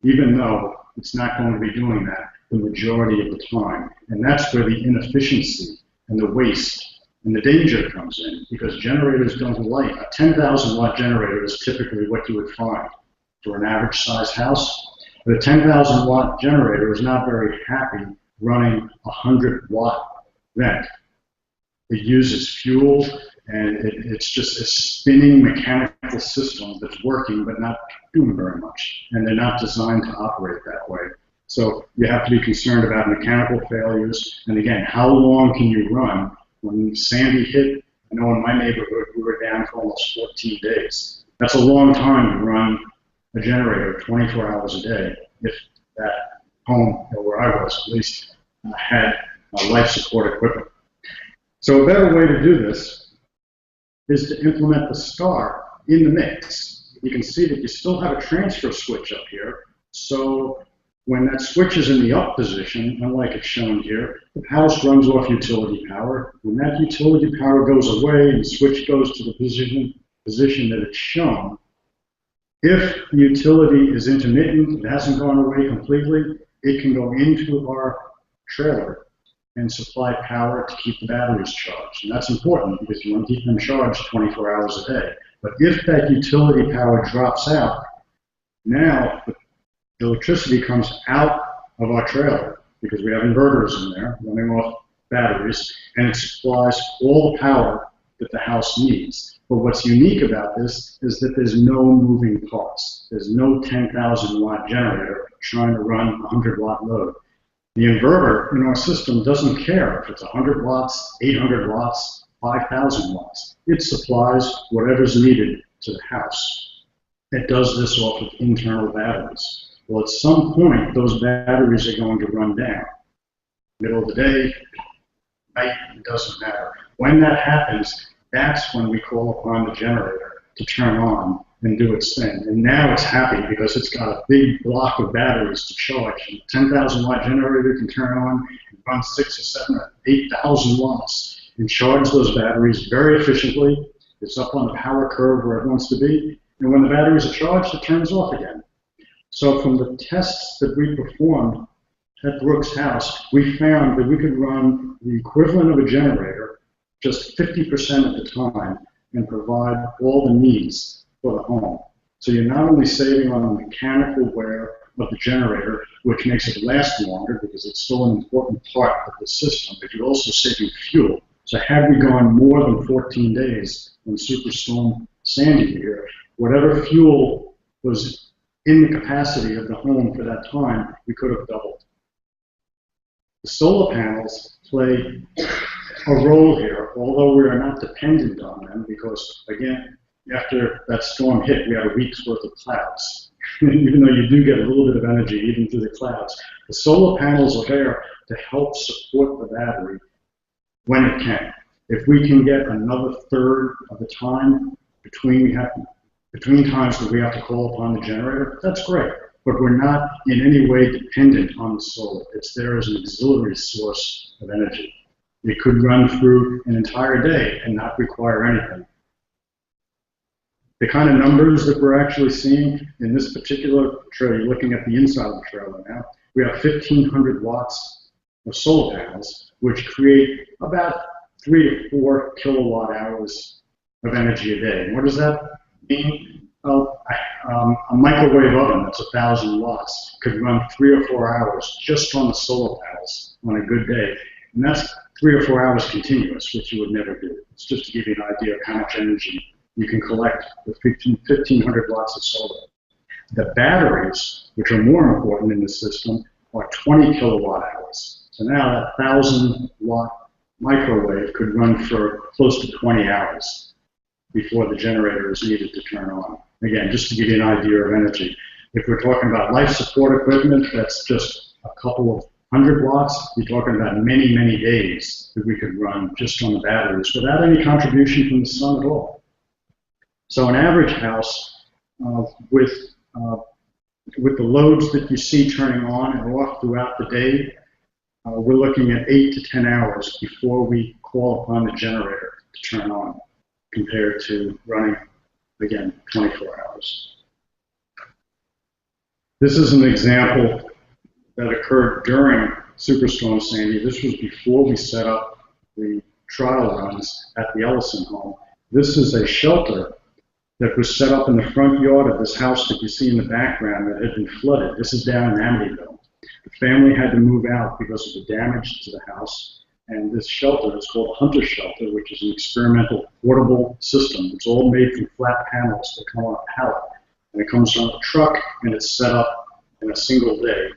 even though it's not going to be doing that the majority of the time. And that's where the inefficiency and the waste and the danger comes in, because generators don't like, a 10,000 watt generator is typically what you would find for an average size house. But a 10,000 watt generator is not very happy running a 100 watt vent. It uses fuel, and it's just a spinning mechanical system that's working but not doing very much. And they're not designed to operate that way. So you have to be concerned about mechanical failures. And again, how long can you run? When Sandy hit, I know in my neighborhood we were down for almost 14 days. That's a long time to run a generator 24 hours a day if that home, or where I was at least, had life support equipment. So a better way to do this is to implement the STAR in the mix. You can see that you still have a transfer switch up here. So when that switch is in the up position, unlike it's shown here, the house runs off utility power. When that utility power goes away and the switch goes to the position that it's shown, if the utility is intermittent, it hasn't gone away completely, it can go into our trailer and supply power to keep the batteries charged. And that's important because you want to keep them charged 24 hours a day. But if that utility power drops out, now the electricity comes out of our trailer because we have inverters in there running off batteries, and it supplies all the power that the house needs. But what's unique about this is that there's no moving parts. There's no 10,000 watt generator trying to run a 100 watt load. The inverter in our system doesn't care if it's 100 watts, 800 watts, 5,000 watts. It supplies whatever's needed to the house. It does this off of internal batteries. Well, at some point, those batteries are going to run down. Middle of the day, night, it doesn't matter. When that happens, that's when we call upon the generator to turn on and do its thing. And now it's happy because it's got a big block of batteries to charge. A 10,000 watt generator can turn on and run 6 or 7 or 8,000 watts and charge those batteries very efficiently. It's up on the power curve where it wants to be. And when the batteries are charged, it turns off again. So from the tests that we performed at Brooks House, we found that we could run the equivalent of a generator just 50% of the time and provide all the needs for the home. So you're not only saving on the mechanical wear of the generator, which makes it last longer because it's still an important part of the system, but you're also saving fuel. So had we gone more than 14 days when Superstorm Sandy here, whatever fuel was in the capacity of the home for that time, we could have doubled. The solar panels play a role here, although we are not dependent on them because, again, after that storm hit, we had a week's worth of clouds. Even though you do get a little bit of energy even through the clouds, the solar panels are there to help support the battery when it can. If we can get another third of the time between times that we have to call upon the generator, that's great. But we're not in any way dependent on the solar. It's there as an auxiliary source of energy. It could run through an entire day and not require anything. The kind of numbers that we're actually seeing in this particular trailer, you're looking at the inside of the trailer now, we have 1,500 watts of solar panels, which create about 3 to 4 kilowatt hours of energy a day. And what does that mean? Well, a microwave oven that's 1,000 watts could run 3 or 4 hours just on the solar panels on a good day. And that's 3 or 4 hours continuous, which you would never do. It's just to give you an idea of how much energy you can collect with 1,500 watts of solar. The batteries, which are more important in the system, are 20 kilowatt hours. So now that 1,000 watt microwave could run for close to 20 hours before the generator is needed to turn on. Again, just to give you an idea of energy. If we're talking about life support equipment, that's just a couple of 100 watts. You're talking about many, many days that we could run just on the batteries without any contribution from the sun at all. So an average house with the loads that you see turning on and off throughout the day, we're looking at 8 to 10 hours before we call upon the generator to turn on, compared to running, again, 24 hours. This is an example that occurred during Superstorm Sandy. This was before we set up the trial runs at the Ellison home. This is a shelter that was set up in the front yard of this house that you see in the background that had been flooded. This is down in Amityville. The family had to move out because of the damage to the house. And this shelter is called a Hunter Shelter, which is an experimental portable system. It's all made from flat panels that come on a pallet. And it comes on a truck, and it's set up in a single day.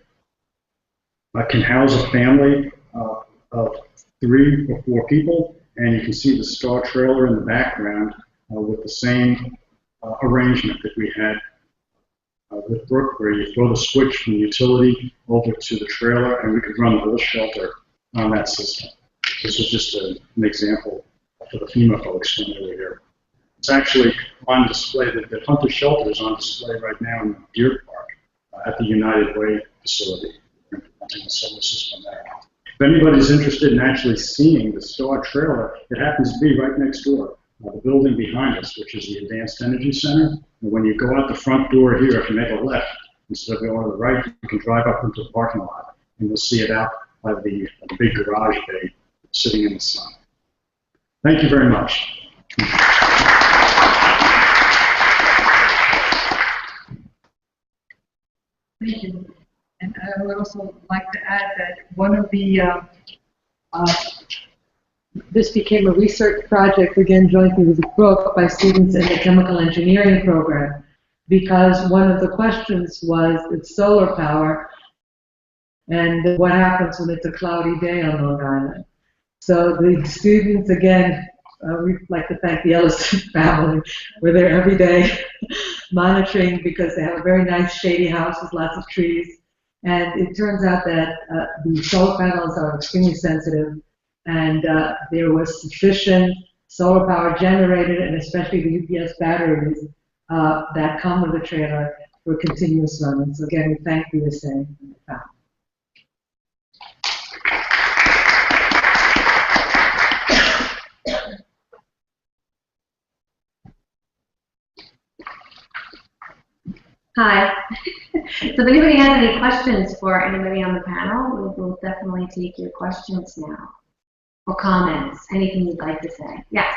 It can house a family of 3 or 4 people, and you can see the Star trailer in the background with the same arrangement that we had with Brook, where you throw the switch from the utility over to the trailer, and we could run the whole shelter on that system. This was just an example for the FEMA folks when they were here. It's actually on display. The Hunter Shelter is on display right now in the Deer Park at the United Way facility. We're implementing a solar system there. If anybody's interested in actually seeing the Star trailer, it happens to be right next door. The building behind us, which is the Advanced Energy Center. And when you go out the front door here, if you make a left, instead of going to the right, you can drive up into the parking lot, and you'll see it out by the big garage bay sitting in the sun. Thank you very much. Thank you. And I would also like to add that one of the this became a research project, again, jointly with Brooke, by students in the chemical engineering program, because one of the questions was it's solar power and what happens when it's a cloudy day on Long Island. So the students, again, we'd like to thank the Ellison family. We're there every day monitoring, because they have a very nice shady house with lots of trees. And it turns out that the solar panels are extremely sensitive. and there was sufficient solar power generated, and especially the UPS batteries that come with the trailer for continuous running. So again, we thank BSA. Hi. So if anybody has any questions for anybody on the panel, we'll definitely take your questions now. Or comments, anything you'd like to say. Yes.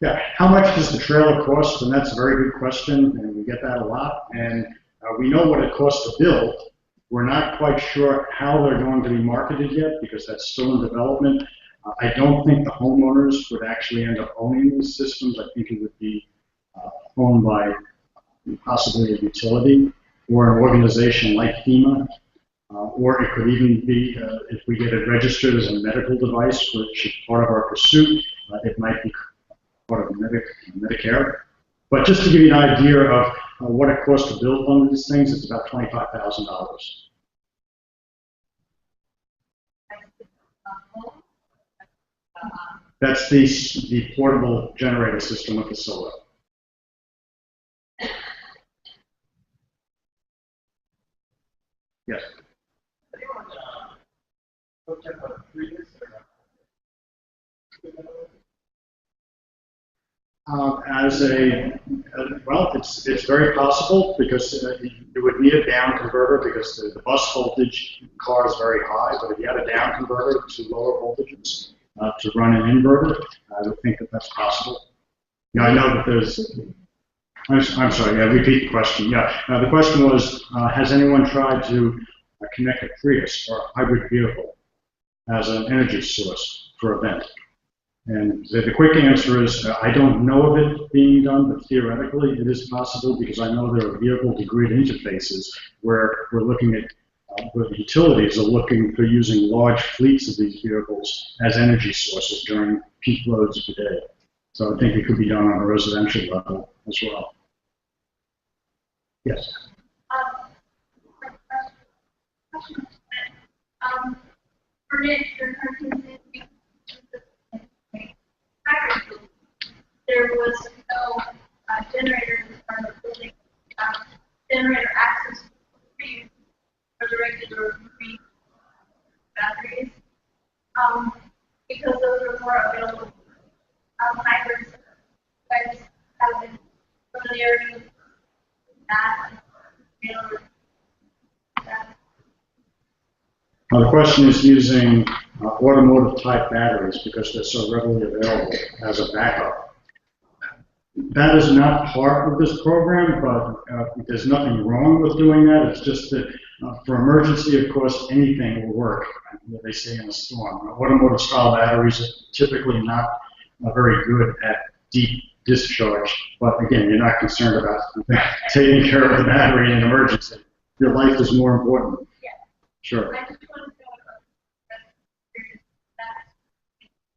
Yeah, how much does the trailer cost? And that's a very good question, and we get that a lot. And we know what it costs to build. We're not quite sure how they're going to be marketed yet because that's still in development. I don't think the homeowners would actually end up owning these systems. I think it would be owned by possibly a utility or an organization like FEMA, or it could even be, if we get it registered as a medical device, which is part of our pursuit, it might be part of Medicare. But just to give you an idea of what it costs to build one of these things, it's about $25,000. That's the portable generator system with the solar. Yes. Well, it's very possible because you would need a down converter because the bus voltage in the car is very high. But if you had a down converter to lower voltages to run an inverter, I would think that that's possible. Now I know that there's. I'm sorry. Yeah, repeat the question. Yeah, the question was: has anyone tried to connect a Prius or a hybrid vehicle as an energy source for a vent? And the quick answer is I don't know of it being done, but theoretically it is possible because I know there are vehicle-to-grid interfaces where we're looking at where the utilities are looking for using large fleets of these vehicles as energy sources during peak loads of the day. So I think it could be done on a residential level as well. Yes. For Nick, there was no generator in front of the building, generator access for the regular marine batteries, because those are more available. Hybrids, guys have been familiar with that. The question is using automotive type batteries because they're so readily available as a backup. That is not part of this program, but there's nothing wrong with doing that. It's just that for emergency, of course, anything will work. They say in a storm. Automotive style batteries are typically not very good at deep discharge, but again, you're not concerned about taking care of the battery in an emergency. Your life is more important. Yeah. Sure. I just want to know about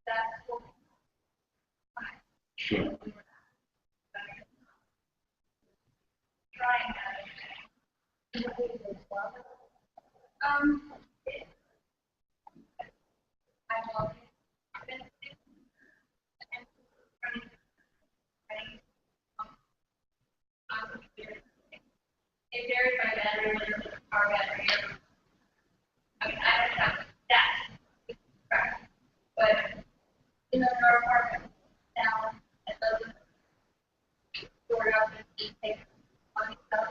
that's Sure. trying that. It varies by battery, whether it's a car battery or, I mean, I don't have that, correct, but in our apartment now, it doesn't store it up and just take money stuff.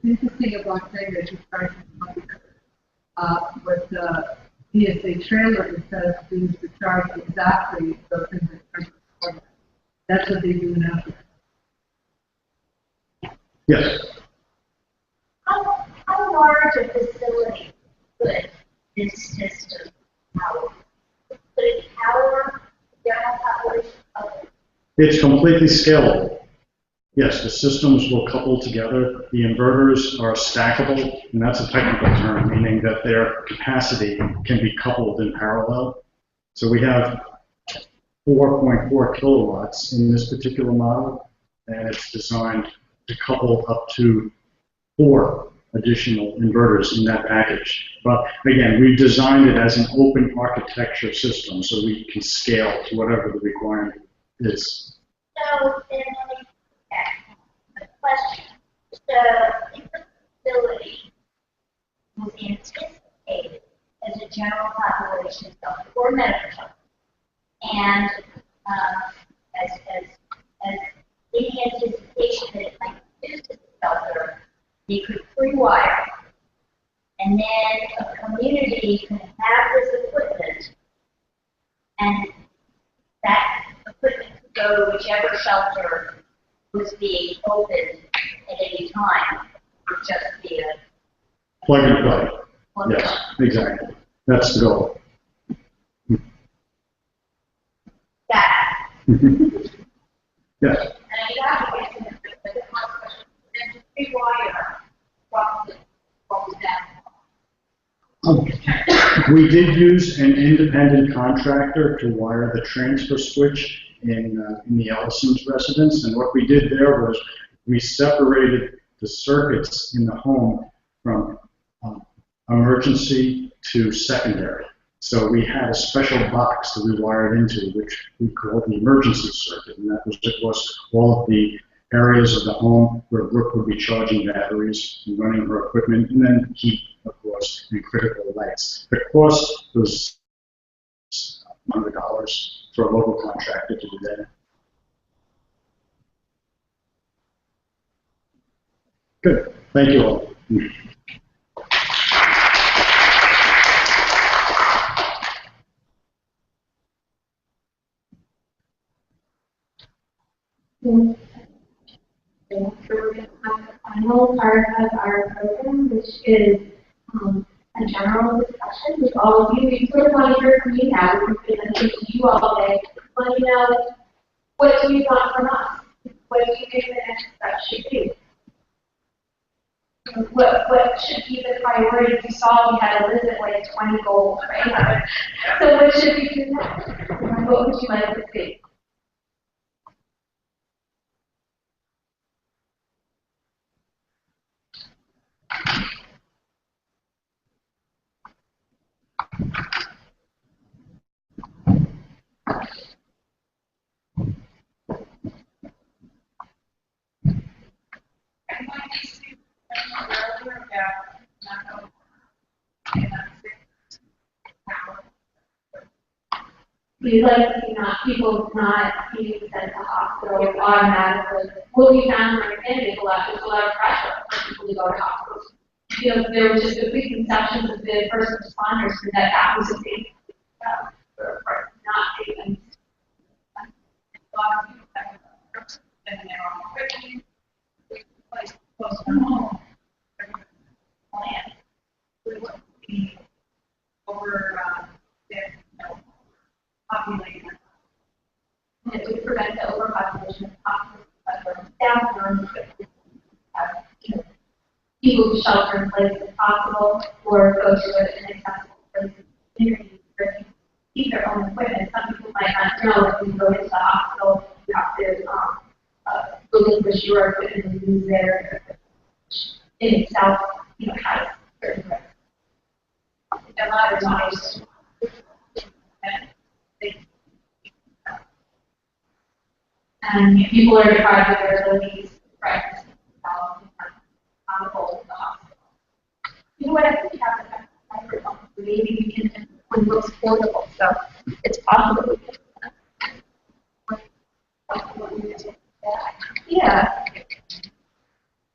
Interesting about saying that you start with the PSA trailer instead of being to charge exactly those things that are. That's what they do now. Yes. How large a facility could this system power? Could it power the general population of it? It's completely scalable. Yes, the systems will couple together. The inverters are stackable, and that's a technical term, meaning that their capacity can be coupled in parallel. So we have 4.4 kilowatts in this particular model, and it's designed to couple up to 4 additional inverters in that package. But again, we've designed it as an open architecture system so we can scale to whatever the requirement is. So then let me ask a question. The facility was anticipated as a general population shelter or medical shelter. And as any anticipation that it might use as a shelter, you could pre-wire. And then a community can have this equipment, and that equipment could go to whichever shelter was being opened at any time. It would just be a Plug and play. plug and Yes, exactly. That's the goal. that. Yes. And I got a question, but the question, then to pre-wire, what was that? We did use an independent contractor to wire the transfer switch in the Ellison's residence, and what we did there was we separated the circuits in the home from emergency to secondary. So we had a special box that we wired into, which we called the emergency circuit, and that was, of course, all of the areas of the home where Brooke would be charging batteries and running her equipment, and then heat, of course, and critical lights. The cost was $100 for a local contractor to do that. Good. Thank you all. So we're going to have the final part of our program, which is a general discussion with all of you. We sort of want to hear from you now. We've been presenting to you all day. Let me know, what do you want from us? What do you think the next step should be? What should be the priorities? You saw we had a list of like 20 goals, right? So what should we do next? What would you like to see? We'd like to see people not being sent to hospitals automatically. What we found in our family is there's a lot of pressure for people to go to hospitals. You know, there were just a preconceptions of the first responders that was a safe for not safe. A lot of people that were and they're all quickly placed close to home. Plan. We would be over population. And it would prevent the overpopulation of hospitals, staff rooms, people to shelter in place if possible, or go to an accessible place in the community where they keep their own equipment. Some people might not know that when you go into the hospital, you have to relinquish your equipment and use their equipment, which in itself, has certain risks. A lot of times, and people are deprived of their abilities to practice on the whole of the hospital. You know what? I think we have a microphone. Maybe we can when it looks portable, so it's possible we can. Yeah.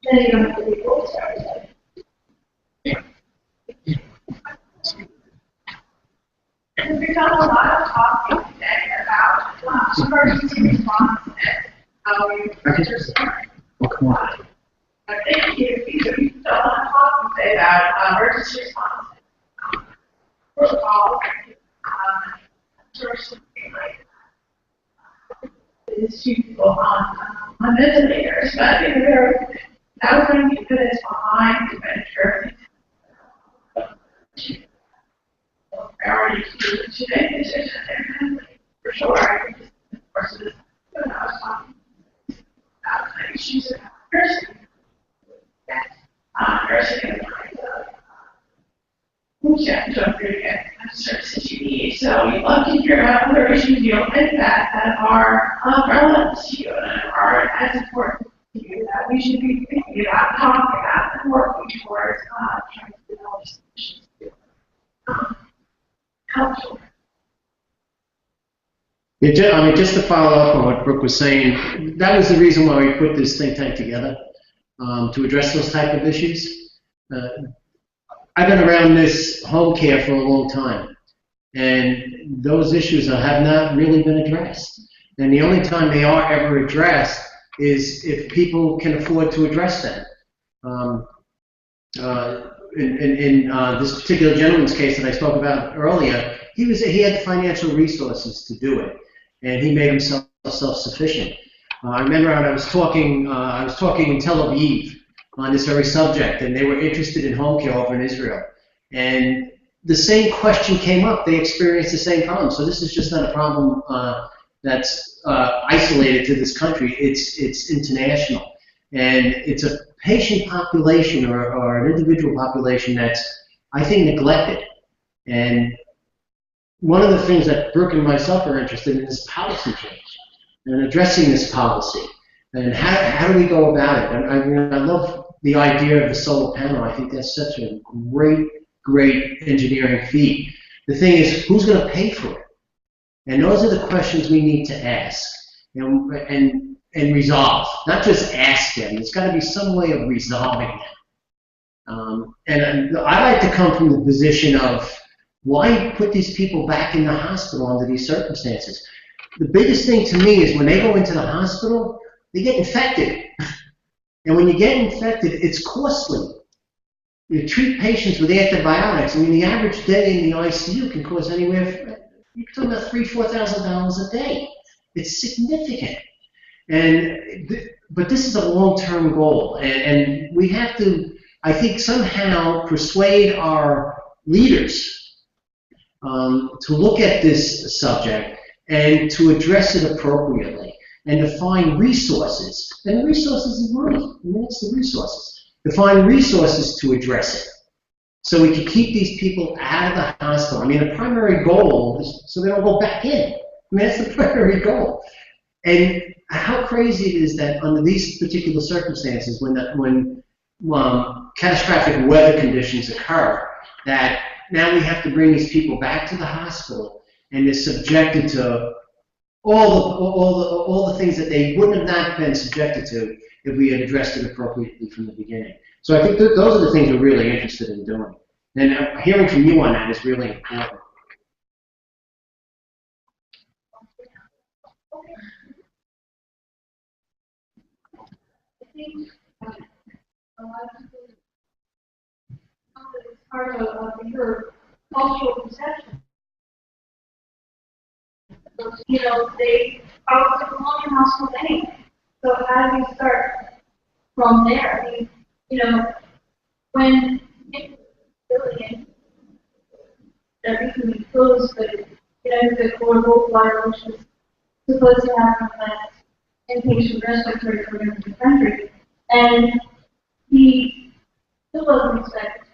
Then you don't have to be full started. We've done a lot of talking today about emergency response and how we I think if you don't want to talk and say that emergency response protocol, is people on ventilators, but I think that was going to be good behind to venture. Priority to make decisions for sure. I think check to upgrade the services you need. So you'd love to hear about other issues you don't think that are relevant to you and are as important to you that we should be thinking about, talking about, and working towards trying to develop solutions to help children. Just to follow up on what Brooke was saying, that was the reason why we put this think tank together, to address those type of issues. I've been around this home care for a long time, and those issues have not really been addressed. And the only time they are ever addressed is if people can afford to address them. In this particular gentleman's case that I spoke about earlier, he had the financial resources to do it, and he made himself self-sufficient. I remember when I was talking in Tel Aviv on this very subject, and they were interested in home care over in Israel. And the same question came up. They experienced the same problem. So this is just not a problem that's isolated to this country. It's international. And it's a patient population or an individual population that's, I think, neglected. And one of the things that Brooke and myself are interested in is policy change and addressing this policy. And how do we go about it? And I love the idea of the solar panel. I think that's such a great engineering feat. The thing is, who's going to pay for it? And those are the questions we need to ask and resolve. Not just ask them. There's got to be some way of resolving them. And I like to come from the position of, why put these people back in the hospital under these circumstances? The biggest thing to me is when they go into the hospital, they get infected. And when you get infected, it's costly. You treat patients with antibiotics. I mean, the average day in the ICU can cost anywhere, you're talking about $3,000 to $4,000 a day. It's significant. But this is a long-term goal. And we have to, I think, somehow persuade our leaders to look at this subject and to address it appropriately and to find resources. And the resources is money. I mean, it's the resources. To find resources to address it so we can keep these people out of the hospital. I mean, the primary goal is so they don't go back in. I mean, that's the primary goal. And how crazy it is that under these particular circumstances, when catastrophic weather conditions occur, that now we have to bring these people back to the hospital, and they're subjected to all the things that they wouldn't have not been subjected to if we had addressed it appropriately from the beginning. So I think those are the things we're really interested in doing. And hearing from you on that is really important. I think a lot of people it's part of your cultural perception. You know, they probably belong in hospitals anyway. So how do you start from there? I mean, you know, when billion that recently closed, but the Global Water, which was supposed to have an inpatient respiratory program in the country, and he still wasn't expected.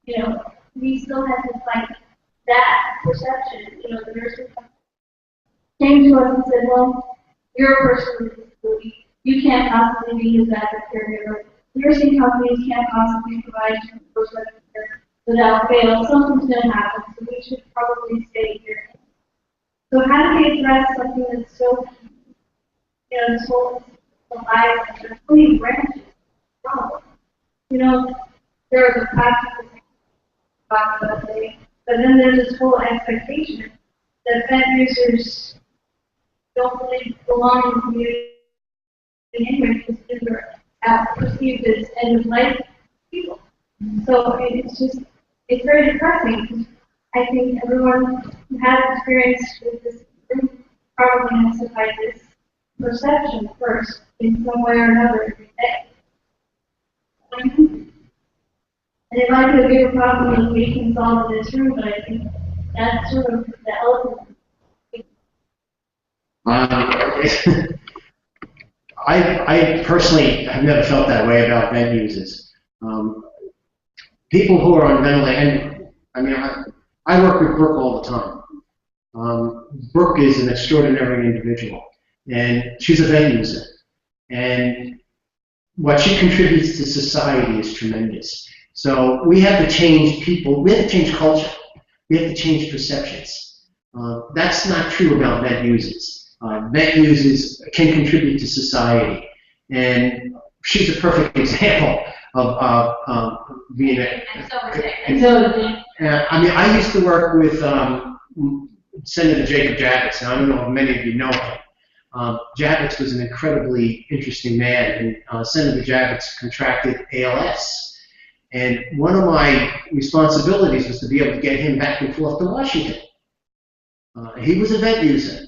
You know, we still had to fight that perception. You know, the nurses came to us and said, well, you're a person with a disability. You can't possibly be his backup caregiver. Nursing companies can't possibly provide universal care without fail. Something's going to happen, so we should probably stay here. So how do we address something that's so, you know, this whole alive and there's so many branches? You know, there are the practical things about it, but then there's this whole expectation that vet users don't really belong in the community anyway, because they're perceived as end-of-life people. So it's very depressing, because I think everyone who has experience with this probably has to fight this perception first, in some way or another, every day. And it might be a bigger problem than we can solve in this room, but I think that's sort of the elephant. I personally have never felt that way about bed users. People who are on ventilators, I mean, I work with Brooke all the time. Brooke is an extraordinary individual, and she's a vet user. And what she contributes to society is tremendous. So we have to change people, we have to change culture, we have to change perceptions. That's not true about vet users. Vet users can contribute to society, and she's a perfect example of being a... And so is Dick. I mean, I used to work with Senator Jacob Javits, and I don't know if many of you know him. Javits was an incredibly interesting man, and Senator Javits contracted ALS. And one of my responsibilities was to be able to get him back and forth to Washington. He was a vet user,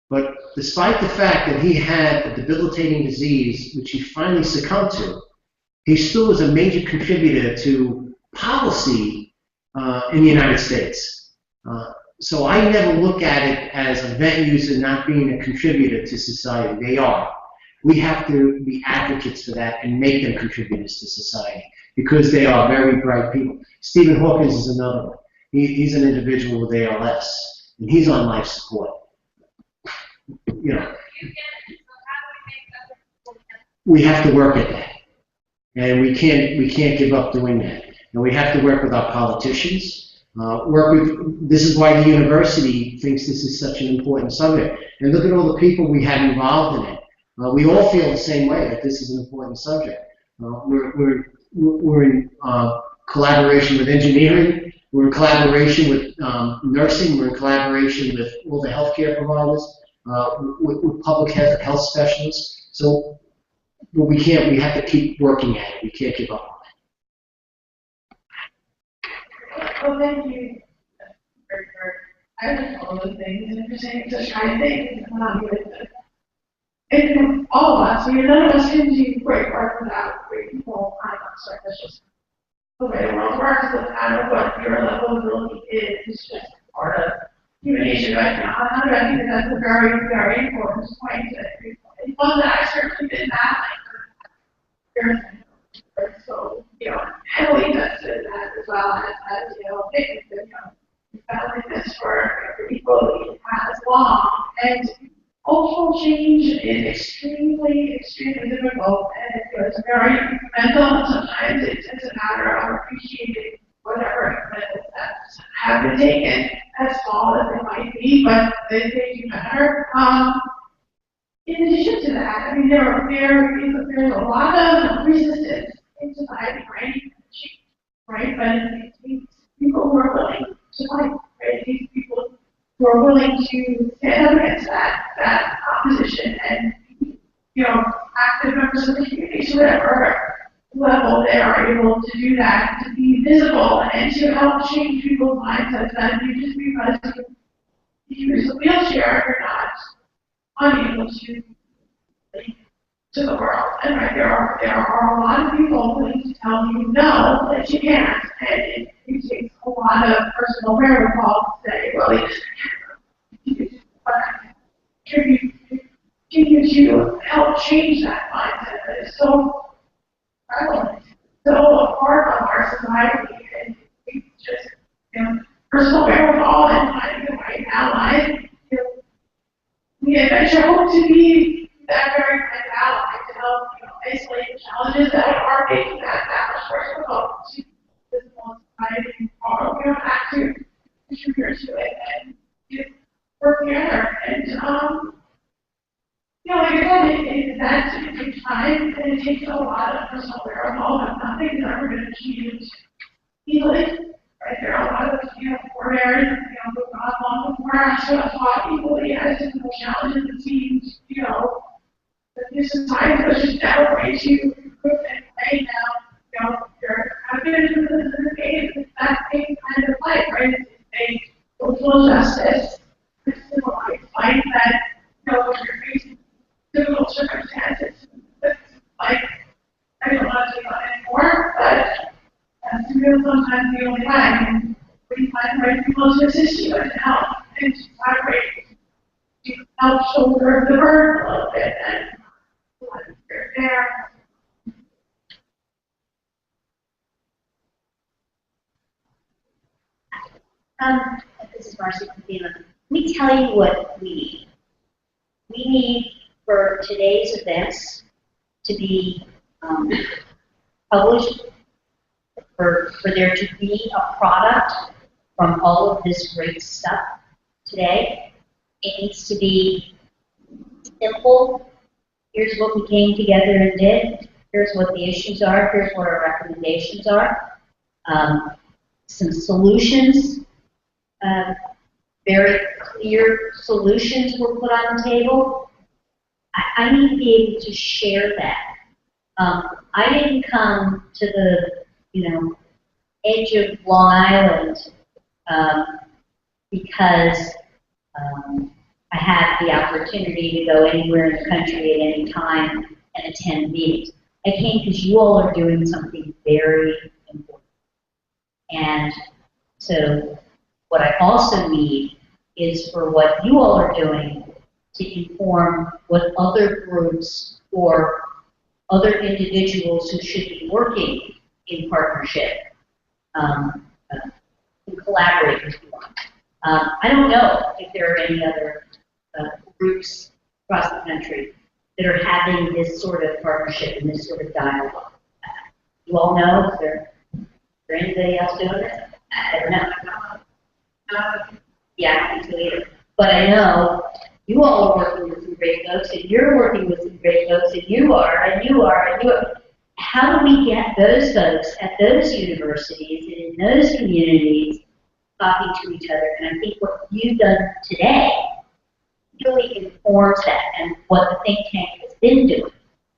but despite the fact that he had a debilitating disease, which he finally succumbed to, he still was a major contributor to policy in the United States. So I never look at it as a vet user not being a contributor to society. They are. We have to be advocates for that and make them contributors to society because they are very bright people. Stephen Hawkins is another one. He's an individual with ALS, and he's on life support. You know, we have to work at that, and we can't give up doing that. And we have to work with our politicians. This is why the university thinks this is such an important subject. And look at all the people we have involved in it. We all feel the same way that this is an important subject. We're in collaboration with engineering. We're in collaboration with nursing. We're in collaboration with all the healthcare providers, with public health specialists. So, but we have to keep working at it. We can't give up. Well, thank you. I like all those things, and you're saying such kind things. And all of us, none of us can do great work without great people on us. Right? That's just the way the world works. It doesn't matter what your level of ability is. It's just part of human nature right now. And I think that's a very, very important point. It's one that I certainly did not like. So, heavily invested in that as well as battling this for equally as long. And cultural change is extremely, extremely difficult, and it's very incremental, and sometimes it's a matter of appreciating whatever incremental steps have been taken, as small as they might be, but they do matter. In addition to that, I mean, there's a lot of resistance in society, right? But these people who are willing to fight, right? These people who are willing to stand up against that opposition and, active members of the community, to whatever level they are able to do that, to be visible and to help change people's mindsets that just because you use a wheelchair, you're not unable to the world. And right, there are a lot of people willing to tell you no, that you can't. And it takes a lot of personal wherewithal to say, well, you continue to help change that mindset that is so prevalent, so a part of our society. And it's just, personal wherewithal and finding the right allies. We eventually hope to be that very kind of ally to help isolate the challenges that are making that much more difficult to physical society. We don't have to contribute to it and work together. And like I said, it takes time and it takes a lot of personal wherewithal, but nothing is ever going to achieve easily. Right? There are a lot of forebears, who got long before us who have fought equally as difficult challenges. It seems, that this is time that just never going to improve and play now. You're I've been in the game, it's that same kind of fight, right? It's a social justice, it's a civil rights fight that, you're facing difficult circumstances. It's like, I don't want to take on anymore, but that's sometimes the only way. And we find the right people to assist you and to help and to collaborate, to help shoulder the burden a little bit. And you're there. This is Marcy from FEMA. Let me tell you what we need. We need for today's events to be published, for there to be a product from all of this great stuff today. It needs to be simple. Here's what we came together and did. Here's what the issues are. Here's what our recommendations are. Some solutions, very clear solutions were put on the table. I need to be able to share that. I didn't come to the, edge of Long Island because I had the opportunity to go anywhere in the country at any time and attend meetings. I came because you all are doing something very important. And so what I also need is for what you all are doing to inform what other groups or other individuals who should be working in partnership and collaborate with you on. I don't know if there are any other groups across the country that are having this sort of partnership and this sort of dialogue. You all know? Is there anybody else doing this? I don't know. Yeah, I don't think so either. But I know you all are working with some great folks, and you're working with some great folks, and you are, and you are, and you are. How do we get those folks at those universities and in those communities talking to each other? And I think what you've done today really informs that, and what the think tank has been doing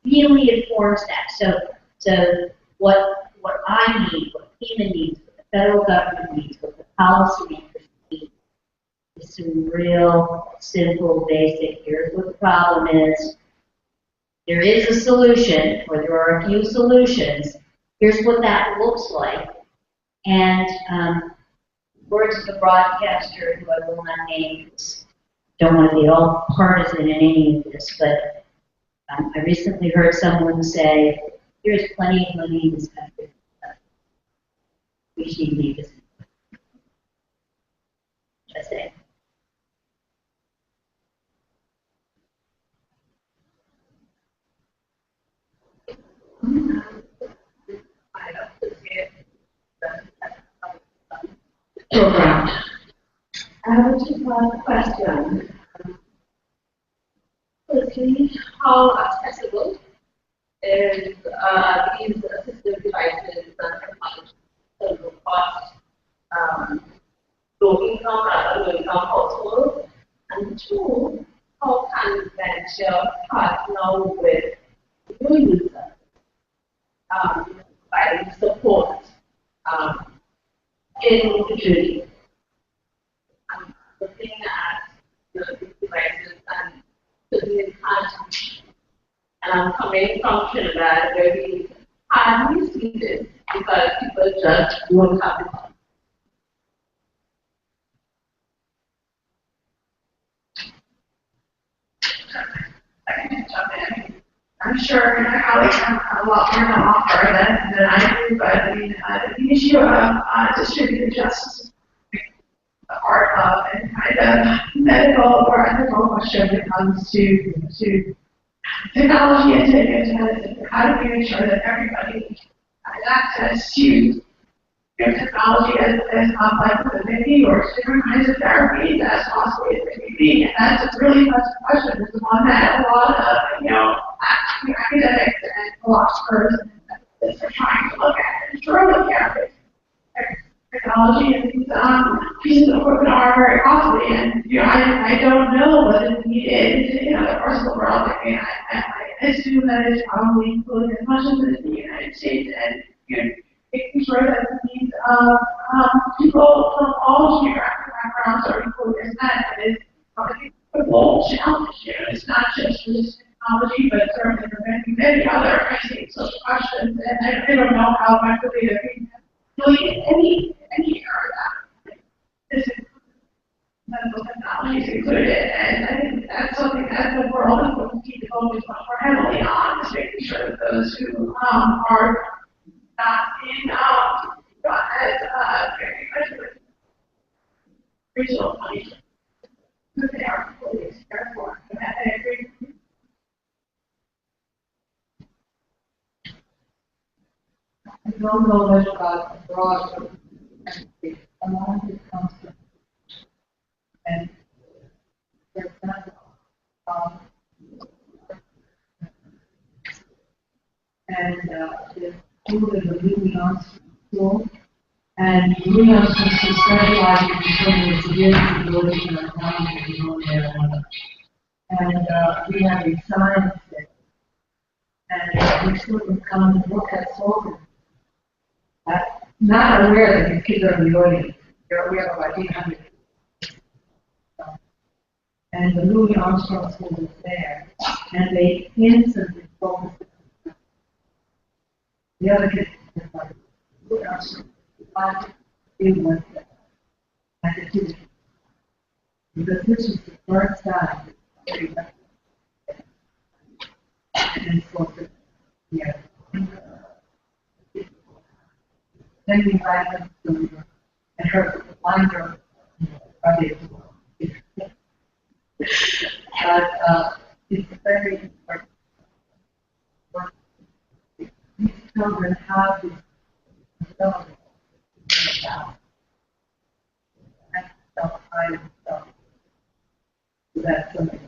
really informs that. So what I need, what FEMA needs, what the federal government needs, what the policymakers need, is some real simple, basic, here's what the problem is. There is a solution, or there are a few solutions. Here's what that looks like. And words of the broadcaster, who I will not name, don't want to be all partisan in any of this, but I recently heard someone say, there's plenty of money in this country. We just need to make this. Just saying. Program. I would just have a question. Firstly, how accessible is these assistive devices and technology in terms of cost, low income and low income households? And two, how can venture partner with your users, providing support in the journey? I'm looking at these devices and putting in hands. And I'm coming from Trinidad where we hardly see this because people just don't have the money. I can jump in. I'm sure my colleagues have a lot more to offer than I do, but I mean, the issue of distributed justice is the heart of and kind of medical or ethical question when it comes to technology and data. How do we make sure that everybody has access to technology as complex as it may be, or different kinds of therapies as costly as it may be? And that's a really tough question. It's one that a lot of, academics and philosophers are trying to look at and really at. Technology and these pieces of equipment are very costly, and I don't know what is needed in other parts of the world. I mean, I assume that it's probably included as much as it is in the United States, and making sure that the needs of people from all geographic backgrounds are included in that is a global challenge. It's not just for this technology, but certainly for many other social questions. And I don't know how effectively there can really any area that this medical technology is included. And I think that's something that the world is going to need to focus much more heavily on, is making sure that those who are not in, as very much regional money. Because they are employees, therefore, I agree. I don't know much about abroad, but a lot of it comes from, and for example, the school is a Louis Armstrong school, and Louis Armstrong school specializes in children with severe disabilities and autonomy in one area or another. And we have a science day, and these children come and look at soldiers. Not aware that these kids are in the audience. They're aware of about 800. And the Louis Armstrong School is there, and they instantly focus. The other kids are like, Louis Armstrong, they want that activity. Because this was the first time and so, yeah. Then we invite them to and her binder are they but it's very important. These children have this ability about and self-pride and self. So that's something.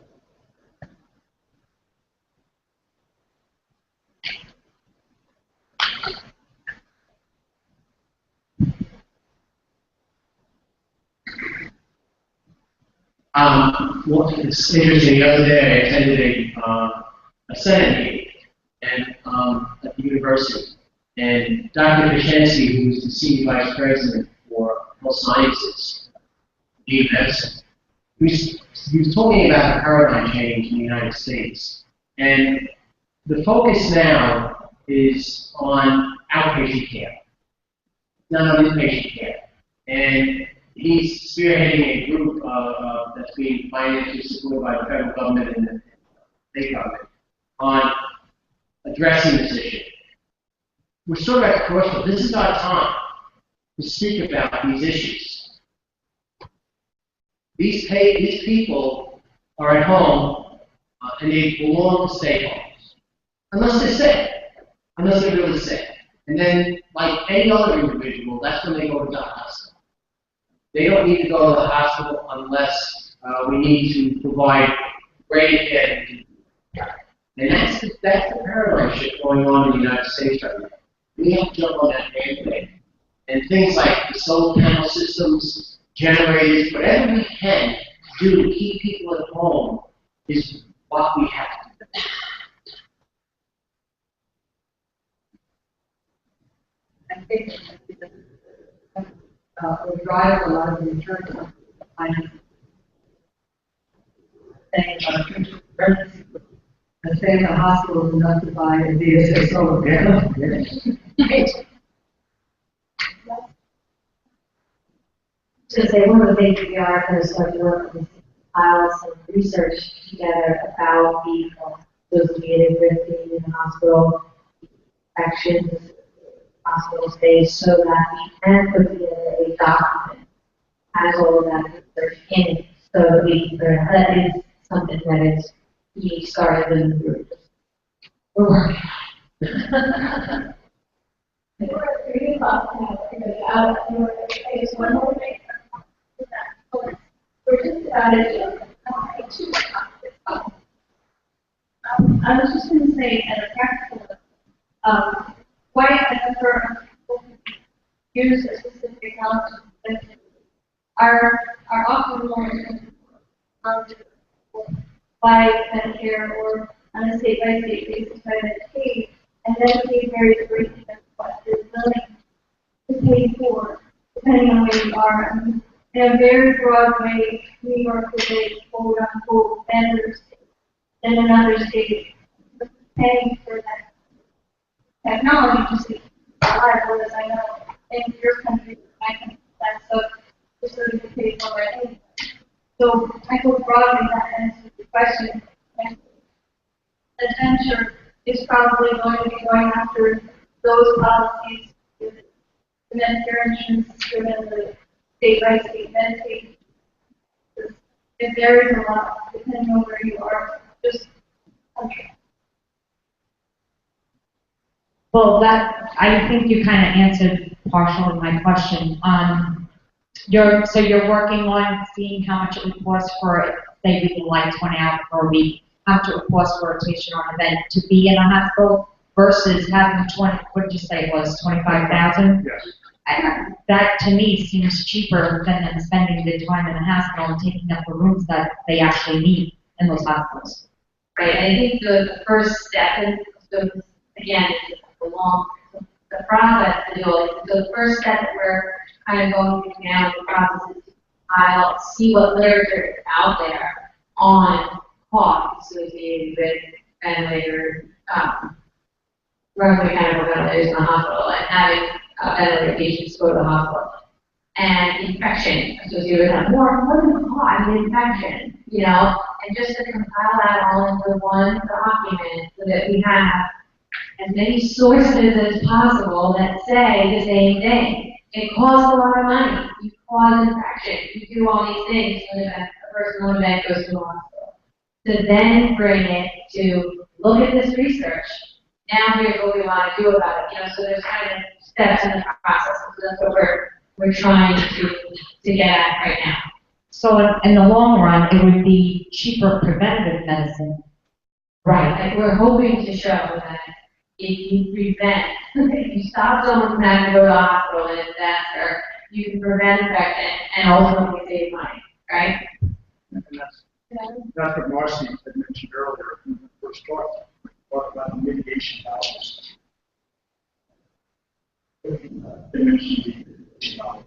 Well, it's interesting. The other day, I attended a Senate meeting and at the university, and Dr. Kashansky, who's the senior vice president for health sciences, Dean Medicine, he was talking about the paradigm change in the United States, and the focus now is on outpatient care, not on inpatient care, and he's spearheading a group that's being financially supported by the federal government and the state government on addressing this issue. We're sort of at the crossroads. This is our time to speak about these issues. These people are at home and they belong to stay home. Unless they're sick. Unless they're really sick. And then, like any other individual, that's when they go to the hospital. They don't need to go to the hospital unless we need to provide great care. And that's the paradigm shift going on in the United States right now. We have to jump on that bandwagon. And things like the solar panel systems, generators, whatever we can do to keep people at home is what we have to do. I think will drive a lot of the insurance finance. And say the hospital is not to buy a DSA solar panel. To say one of the things we are going to start working is compile some research together about the associated with being in the hospital, actions, hospital stays, so that we can put together a document as all of that research in it, so that we can, that is something that is being started in the group. We're working on it. We're 3 o'clock now, everybody out. I just one more thing. We're just about at 2 o'clock. I was just going to say, at a practical level, why I prefer use assistive technology are often more by Medicare or on a state-by-state basis by Medicaid, and Medicaid varies greatly as what is willing to pay for, depending on where you are. In a very broad way, New York is a quote-unquote better state than another state paying for that technology to see reliable as I know in your country, my country, that's so facility to pay for it anyway. So I hope broadly that answers the question. And the venture is probably going to be going after those policies with the Medicare insurance system and the state by state Medicaid it varies a lot depending on where you are, just country. Well, I think you kind of answered partially my question. So you're working on seeing how much it would cost for, say, we the lights went out for a week, how much it would cost for a rotation on event to be in a hospital versus having what did you say it was, 25,000? Yes. That to me seems cheaper than them spending the time in the hospital and taking up the rooms that they actually need in those hospitals. Right, I think the first step, and so again, it's the process to do it. So the first step that we're kind of going through now, the process is to compile, see what literature is out there on costs associated with ventilators, running kind of ventilators in the hospital, and having ventilator patients go to the hospital. And infection associated with that, more than the cost, the infection, you know, and just to compile that all into one document so that we have as many sources as possible that say the same thing. It costs a lot of money. You cause infection. You do all these things so that a person on event goes to the hospital. To then bring it to look at this research. Now here's what we want to do about it. You know, so there's kind of steps in the process. So that's what we're trying to get at right now. So in the long run, it would be cheaper preventative medicine. Right. Like we're hoping to show that if you prevent, if you stop someone from having to go to the hospital in a disaster, you can prevent infection and ultimately save money, right? And that's what Marcy had mentioned earlier in the first talk. We talked about the mitigation dollars. They mentioned the mitigation dollars,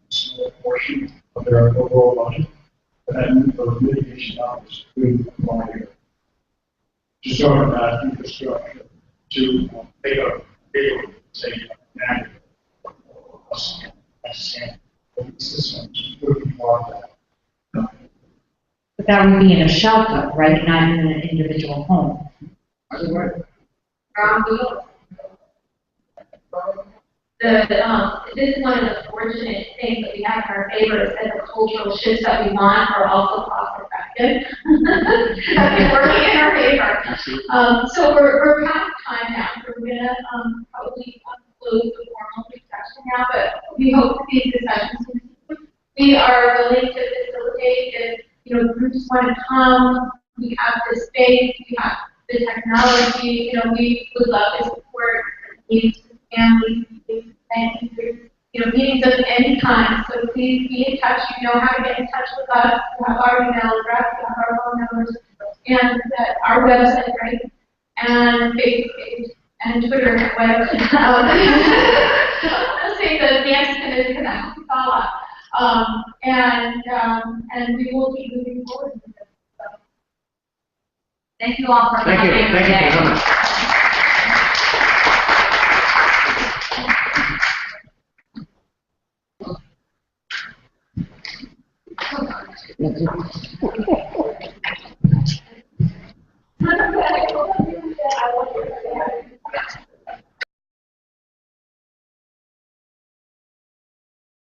a small portion of their overall budget, and those mitigation dollars could apply to start about infrastructure to take a bigger, say, national systems would be part of that. But that would be in a shelter, right? Not in an individual home. Either way. This is one of the fortunate things that we have in our favor is that the cultural shifts that we want are also cost effective. Have been working in our favor. So we're past time now, so we're gonna probably close the formal discussion now, but we hope that these discussions we are willing to facilitate if groups want to come, we have the space, we have the technology, we would love to support needs families, thank you, meetings of any kind. So please be in touch. You know how to get in touch with us. You have our email address, you have our phone numbers, and our website, right? And Facebook page, and Twitter, and whatever. I'll say the dance is connect. Follow up. And we will keep moving forward with this. So. Thank you all for coming. Thank you very much.